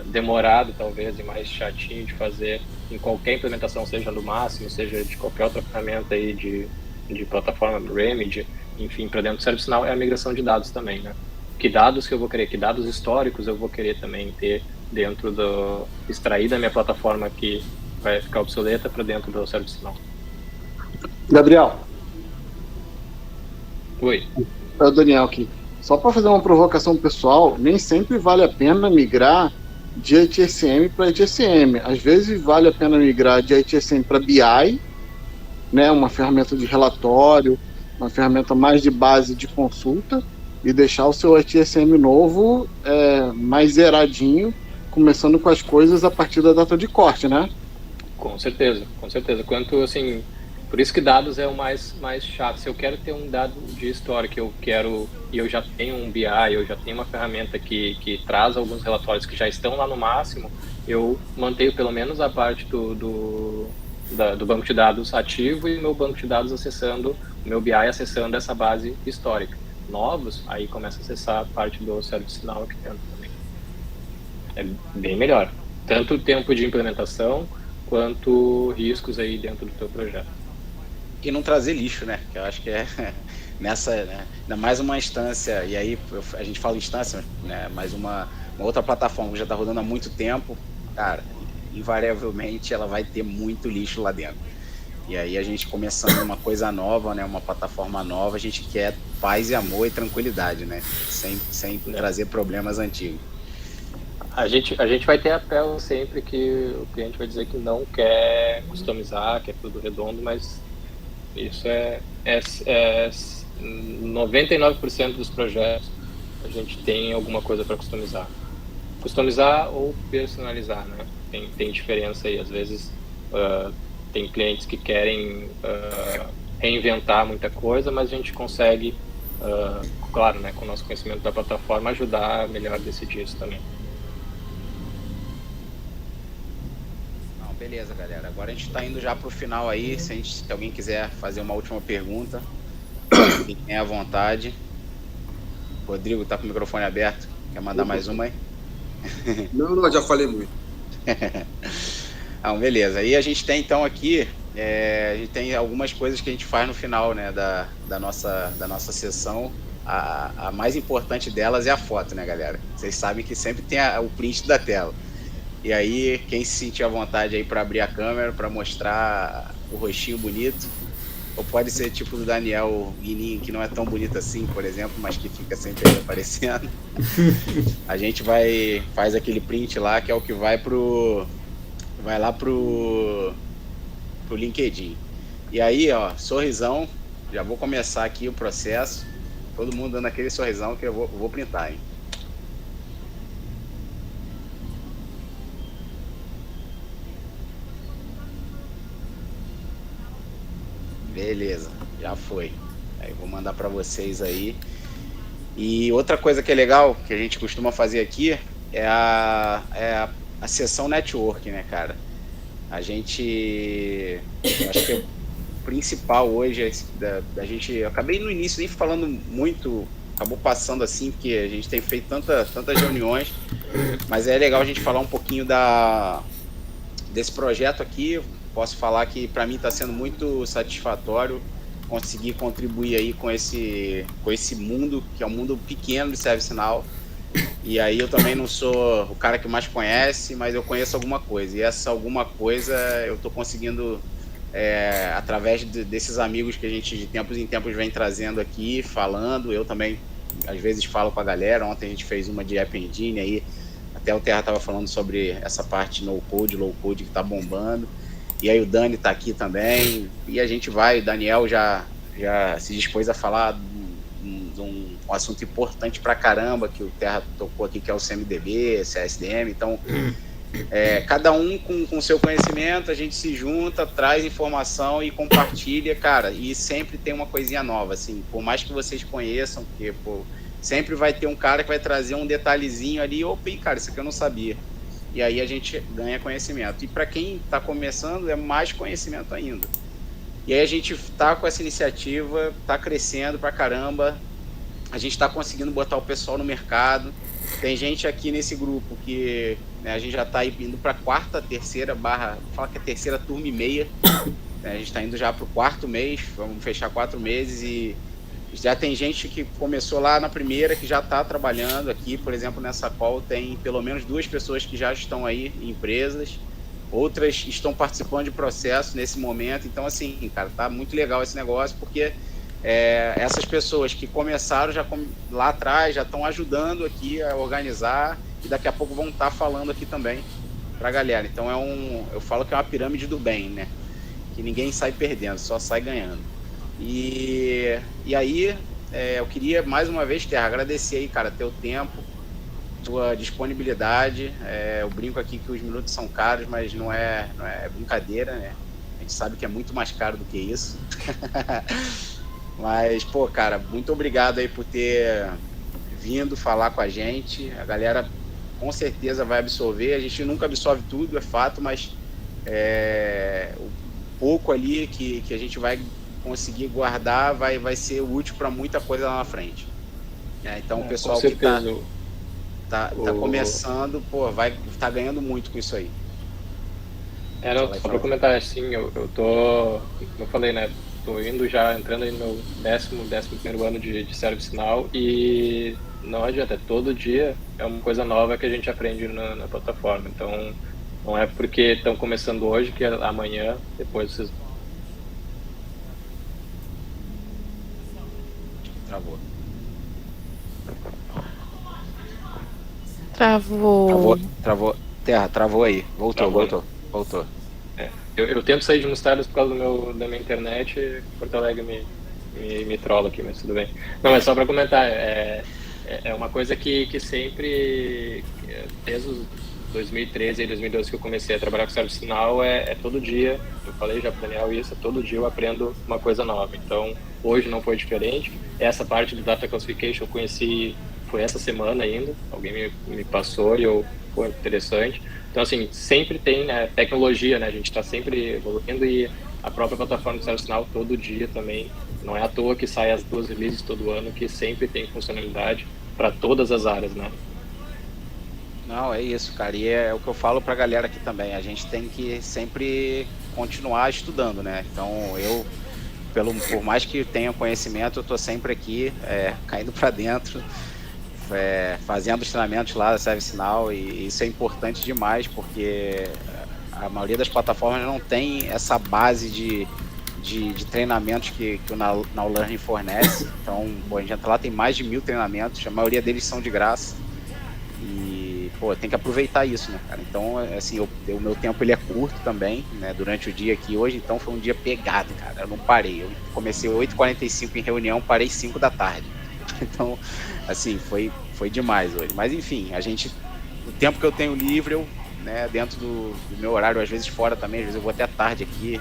[SPEAKER 2] demorado talvez e mais chatinho de fazer em qualquer implementação, seja do máximo, seja de qualquer outra ferramenta aí de plataforma, Remedy, enfim, para dentro do ServiceNow, é a migração de dados também, né? Que dados que eu vou querer, que dados históricos eu vou querer também ter dentro extrair da minha plataforma que vai ficar obsoleta para dentro do ServiceNow.
[SPEAKER 9] Gabriel.
[SPEAKER 2] Oi.
[SPEAKER 9] É o Daniel aqui. Só para fazer uma provocação pessoal, nem sempre vale a pena migrar de ITSM para ITSM. Às vezes vale a pena migrar de ITSM para BI, né, uma ferramenta de relatório, uma ferramenta mais de base de consulta, e deixar o seu ITSM novo mais zeradinho, começando com as coisas a partir da data de corte, né?
[SPEAKER 2] Com certeza, com certeza. Quanto, assim, por isso que dados é o mais chato. Se eu quero ter um dado de história que eu quero, e eu já tenho um BI, eu já tenho uma ferramenta que traz alguns relatórios que já estão lá no máximo, eu mantenho pelo menos a parte do banco de dados ativo e o meu banco de dados acessando, o meu BI acessando essa base histórica. Novos, aí começa a acessar a parte do ServiceNow aqui dentro também. É bem melhor. Tanto o tempo de implementação, quanto riscos aí dentro do teu projeto.
[SPEAKER 1] E não trazer lixo, né? Que eu acho que é nessa, né? Ainda mais uma instância, e aí a gente fala instância, né? Mas uma outra plataforma que já está rodando há muito tempo, cara, invariavelmente ela vai ter muito lixo lá dentro. E aí a gente começando uma coisa nova, né? Uma plataforma nova, a gente quer paz e amor e tranquilidade, né? Sem trazer problemas antigos.
[SPEAKER 2] A gente vai ter apelo sempre que o cliente vai dizer que não quer customizar, que é tudo redondo, mas isso é 99% dos projetos a gente tem alguma coisa para customizar. Customizar ou personalizar, né? Tem diferença aí. Às vezes tem clientes que querem reinventar muita coisa, mas a gente consegue, claro, né, com o nosso conhecimento da plataforma, ajudar a melhor decidir isso também.
[SPEAKER 1] Beleza, galera. Agora a gente está indo já para o final aí. Se alguém quiser fazer uma última pergunta, fiquem à vontade. Rodrigo, tá com o microfone aberto. Quer mandar mais uma aí?
[SPEAKER 8] Não, já falei muito.
[SPEAKER 1] Não, beleza. Aí a gente tem então aqui, a gente tem algumas coisas que a gente faz no final, né, da nossa sessão. A mais importante delas é a foto, né, galera? Vocês sabem que sempre tem o print da tela. E aí, quem se sentir à vontade aí para abrir a câmera, para mostrar o rostinho bonito, ou pode ser tipo do Daniel Guininho, que não é tão bonito assim, por exemplo, mas que fica sempre aí aparecendo. A gente faz aquele print lá, que é o que vai lá pro LinkedIn. E aí, ó, sorrisão, já vou começar aqui o processo, todo mundo dando aquele sorrisão que eu vou printar, hein? Beleza, já foi. Aí vou mandar para vocês aí. E outra coisa que é legal, que a gente costuma fazer aqui, é a sessão network, né, cara? A gente... Eu acho que o principal hoje da gente... Eu acabei no início nem falando muito acabou passando assim, porque a gente tem feito tantas reuniões, mas é legal a gente falar um pouquinho desse projeto aqui. Posso falar que para mim está sendo muito satisfatório conseguir contribuir aí com esse mundo, que é um mundo pequeno de ServiceNow. E aí eu também não sou o cara que mais conhece, mas eu conheço alguma coisa. E essa alguma coisa eu estou conseguindo, através desses amigos que a gente de tempos em tempos vem trazendo aqui, falando. Eu também, às vezes, falo com a galera. Ontem a gente fez uma de App Engine aí. Até o Terra estava falando sobre essa parte no code, low code que está bombando. E aí o Dani está aqui também. E a gente vai, o Daniel já se dispôs a falar de um assunto importante pra caramba que o Terra tocou aqui, que é o CMDB, CSDM. Então, cada um com o seu conhecimento, a gente se junta, traz informação e compartilha, cara, e sempre tem uma coisinha nova, assim, por mais que vocês conheçam, porque, pô, sempre vai ter um cara que vai trazer um detalhezinho ali, opa, cara, isso aqui eu não sabia. E aí a gente ganha conhecimento. E para quem está começando, é mais conhecimento ainda. E aí a gente está com essa iniciativa, está crescendo pra caramba, a gente está conseguindo botar o pessoal no mercado. Tem gente aqui nesse grupo que, né, a gente já está indo para a terceira turma e meia. A gente está indo já para o 4º mês, vamos fechar 4 meses e já tem gente que começou lá na primeira, que já está trabalhando aqui. Por exemplo, nessa call tem pelo menos 2 pessoas que já estão aí em empresas, outras estão participando de processo nesse momento. Então, assim, cara, tá muito legal esse negócio, porque essas pessoas que começaram lá atrás já estão ajudando aqui a organizar e daqui a pouco vão estar falando aqui também para a galera. Então eu falo que é uma pirâmide do bem, né? Que ninguém sai perdendo, só sai ganhando. E aí eu queria mais uma vez, Terra, agradecer aí, cara, teu tempo, tua disponibilidade. Eu brinco aqui que os minutos são caros, mas não é brincadeira, né? A gente sabe que é muito mais caro do que isso. Mas, pô, cara, muito obrigado aí por ter vindo falar com a gente. A galera com certeza vai absorver. A gente nunca absorve tudo, é fato, mas o pouco ali que a gente vai conseguir guardar vai ser útil para muita coisa lá na frente. Então o pessoal que tá começando, pô, vai estar ganhando muito com isso aí.
[SPEAKER 2] Só para comentar, assim, eu tô, como eu falei, né, tô entrando aí no meu 11º ano de ServiceNow e não adianta, todo dia é uma coisa nova que a gente aprende na plataforma. Então, não é porque estão começando hoje que amanhã, depois vocês...
[SPEAKER 1] Travou. Terra, travou aí. Voltou.
[SPEAKER 2] Eu tento sair de Mostardas por causa da minha internet. Porto Alegre me trola aqui, mas tudo bem. Não, é só para comentar. É uma coisa que sempre, desde os 2013 e 2012 que eu comecei a trabalhar com ServiceNow, é todo dia. Eu falei já para o Daniel isso, todo dia eu aprendo uma coisa nova. Então, hoje não foi diferente. Essa parte do Data Classification eu conheci, foi essa semana ainda. Alguém me passou e foi interessante. Então, assim, sempre tem, né, tecnologia, né? A gente está sempre evoluindo e a própria plataforma do ServiceNow todo dia também. Não é à toa que sai as 2 releases todo ano, que sempre tem funcionalidade para todas as áreas, né?
[SPEAKER 1] Não, é isso, cara. E é o que eu falo pra galera aqui também. A gente tem que sempre continuar estudando, né? Então, por mais que tenha conhecimento, eu tô sempre aqui, caindo para dentro, fazendo os treinamentos lá da ServiceNow, e isso é importante demais, porque a maioria das plataformas não tem essa base de treinamentos que o Now Learning fornece. Então, a gente entra lá, tem mais de 1000 treinamentos, a maioria deles são de graça, e, tem que aproveitar isso, né, cara? Então, assim, o meu tempo ele é curto também, né, durante o dia aqui hoje, então foi um dia pegado, cara, eu não parei, eu comecei 8h45 em reunião, parei 5 da tarde, então, assim, foi demais hoje, mas enfim, o tempo que eu tenho livre, né, dentro do meu horário, às vezes fora também, às vezes eu vou até tarde aqui,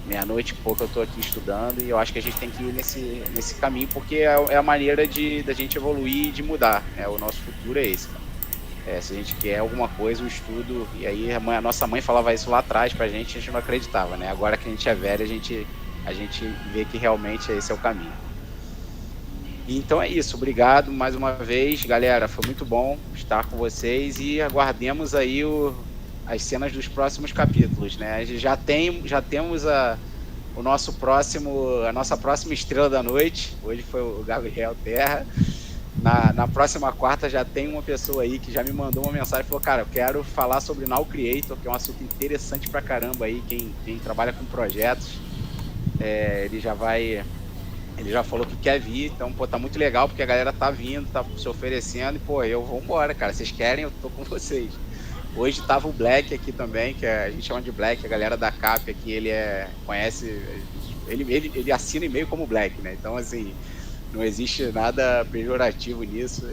[SPEAKER 1] meia-noite e pouco eu tô aqui estudando, e eu acho que a gente tem que ir nesse caminho, porque é a maneira da gente evoluir e de mudar, né? O nosso futuro é esse, cara. Se a gente quer alguma coisa, o estudo, e aí a nossa mãe falava isso lá atrás pra gente, a gente não acreditava, né? Agora que a gente é velho, a gente vê que realmente esse é o caminho. Então é isso, obrigado mais uma vez, galera, foi muito bom estar com vocês e aguardemos aí as cenas dos próximos capítulos, né? A gente já temos a nossa próxima estrela da noite, hoje foi o Gabriel Terra. Na próxima quarta já tem uma pessoa aí que já me mandou uma mensagem e falou, cara, eu quero falar sobre Now Creator, que é um assunto interessante pra caramba aí, quem trabalha com projetos, ele já falou que quer vir, então, pô, tá muito legal, porque a galera tá vindo, tá se oferecendo, e, pô, eu vou embora, cara, vocês querem, eu tô com vocês. Hoje tava o Black aqui também, que a gente chama de Black, a galera da CAP aqui, ele assina e-mail como Black, né, então, assim, não existe nada pejorativo nisso,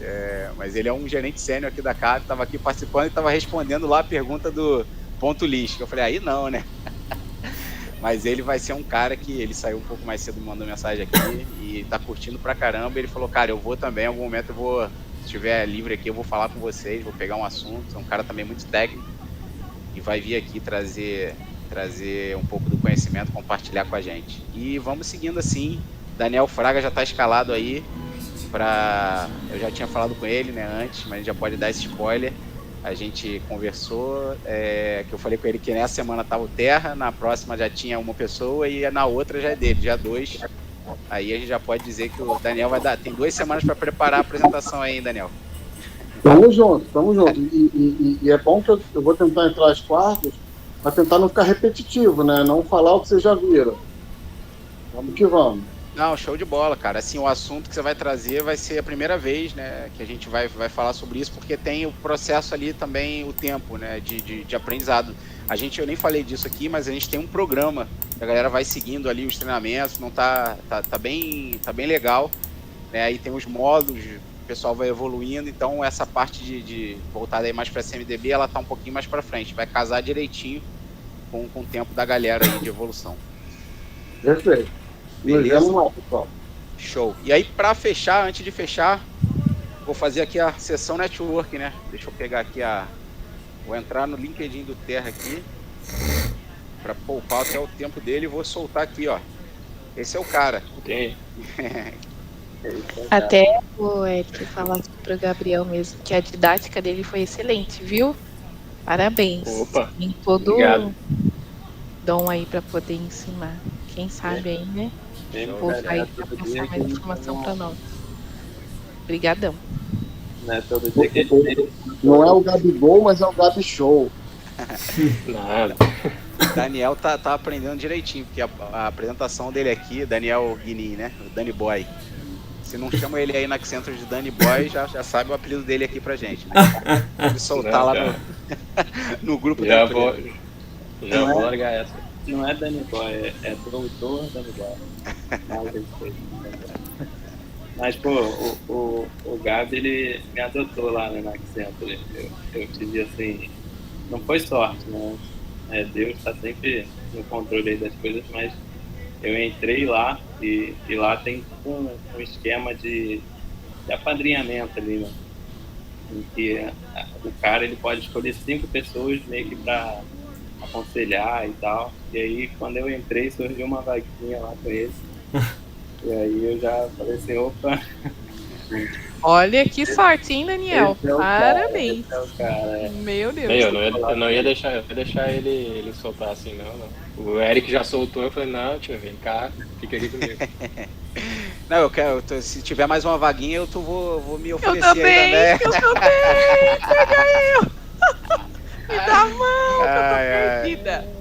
[SPEAKER 1] mas ele é um gerente sênior aqui da CAP, tava aqui participando e tava respondendo lá a pergunta do ponto list, que eu falei, aí não, né. Mas ele vai ser um cara que ele saiu um pouco mais cedo, me mandou mensagem aqui e tá curtindo pra caramba. Ele falou, cara, eu vou também, em algum momento se estiver livre aqui, eu vou falar com vocês, vou pegar um assunto. É um cara também muito técnico e vai vir aqui trazer um pouco do conhecimento, compartilhar com a gente. E vamos seguindo assim. Daniel Fraga já tá escalado aí eu já tinha falado com ele, né, antes, mas a gente já pode dar esse spoiler. A gente conversou, que eu falei com ele que nessa semana tava o Terra, na próxima já tinha uma pessoa e na outra já é dele, já 2. Aí a gente já pode dizer que o Daniel tem 2 semanas para preparar a apresentação aí, hein, Daniel?
[SPEAKER 9] Tamo junto. E é bom que eu vou tentar entrar às quartas para tentar não ficar repetitivo, né? Não falar o que vocês já viram. Vamos que vamos.
[SPEAKER 1] Não, show de bola, cara. Assim, o assunto que você vai trazer vai ser a primeira vez, né, que a gente vai falar sobre isso, porque tem o processo ali também, o tempo, né, de aprendizado. Eu nem falei disso aqui, mas a gente tem um programa, que a galera vai seguindo ali os treinamentos, não tá bem legal, né, aí tem os módulos, o pessoal vai evoluindo, então essa parte de voltada aí mais para CMDB, ela tá um pouquinho mais para frente, vai casar direitinho com o tempo da galera aí de evolução.
[SPEAKER 9] Perfeito.
[SPEAKER 1] Beleza?
[SPEAKER 9] Vamos lá, pessoal.
[SPEAKER 1] Show. E aí, para fechar, antes de fechar, vou fazer aqui a sessão network, né? Deixa eu pegar aqui vou entrar no LinkedIn do Terra aqui, para poupar até o tempo dele, e vou soltar aqui, ó. Esse é o cara.
[SPEAKER 2] Ok.
[SPEAKER 5] Até o Eric falar pro Gabriel mesmo, que a didática dele foi excelente, viu? Parabéns.
[SPEAKER 2] Opa,
[SPEAKER 5] em todo
[SPEAKER 2] obrigado.
[SPEAKER 5] Dom aí para poder ensinar. Quem sabe aí, né? Vou sair para passar mais informação para nós. Obrigadão.
[SPEAKER 9] Não é o Gabigol, mas é o Gabi Show.
[SPEAKER 2] Nada.
[SPEAKER 1] Daniel tá aprendendo direitinho, porque a apresentação dele aqui, Daniel Guinin, né? O Danny Boy. Se não chama ele aí na Accenture de Danny Boy, já sabe o apelido dele aqui pra gente, né? Pode soltar lá no grupo
[SPEAKER 2] já
[SPEAKER 1] da
[SPEAKER 2] vou largar essa.
[SPEAKER 4] Não é Danny Boy, é doutor Danny Boy. Mas, pô, o Gabi, ele me adotou lá na Accenture. Eu tive, assim, não foi sorte, né? Deus tá sempre no controle aí das coisas, mas eu entrei lá e lá tem um esquema de apadrinhamento ali, né? Em que o cara, ele pode escolher 5 pessoas meio que pra aconselhar e tal. E aí, quando eu entrei, surgiu uma vaguinha lá com ele. E aí eu já falei assim, opa.
[SPEAKER 5] Olha que sorte, hein, Daniel? Parabéns.
[SPEAKER 4] Cara,
[SPEAKER 5] Meu Deus.
[SPEAKER 2] Eu não ia deixar ele soltar assim, não. O Eric já soltou, eu falei, não, tio, vem cá, fica aqui comigo.
[SPEAKER 1] Não, se tiver mais uma vaguinha, eu vou me oferecer.
[SPEAKER 5] Eu também,
[SPEAKER 1] aí,
[SPEAKER 5] eu também. Pega eu. Me dá a mão, que eu tô perdida.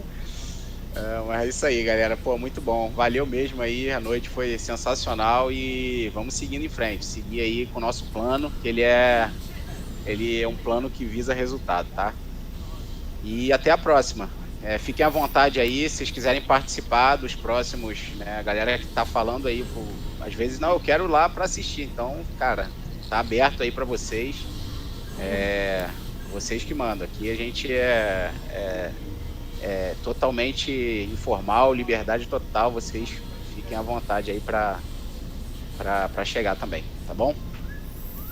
[SPEAKER 1] Mas é isso aí, galera. Pô, muito bom. Valeu mesmo aí. A noite foi sensacional e vamos seguindo em frente. Seguir aí com o nosso plano, que ele é um plano que visa resultado, tá? E até a próxima. Fiquem à vontade aí, se vocês quiserem participar dos próximos, né? A galera que tá falando aí, às vezes, não, eu quero ir lá para assistir. Então, cara, tá aberto aí para vocês. Vocês que mandam. Aqui a gente é totalmente informal, liberdade total. Vocês fiquem à vontade aí para chegar também, tá bom?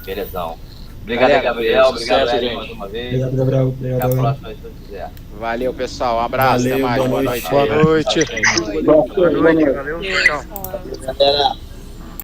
[SPEAKER 10] Belezão. Obrigado, Gabriel. Obrigado, Eric, mais uma vez.
[SPEAKER 6] Obrigado, Gabriel.
[SPEAKER 10] Até a próxima, se Deus quiser.
[SPEAKER 1] Valeu, pessoal. Um abraço.
[SPEAKER 6] Valeu,
[SPEAKER 1] até mais.
[SPEAKER 6] boa noite.
[SPEAKER 1] Boa noite.
[SPEAKER 9] Boa noite.
[SPEAKER 1] Valeu. Tchau.
[SPEAKER 10] Galera.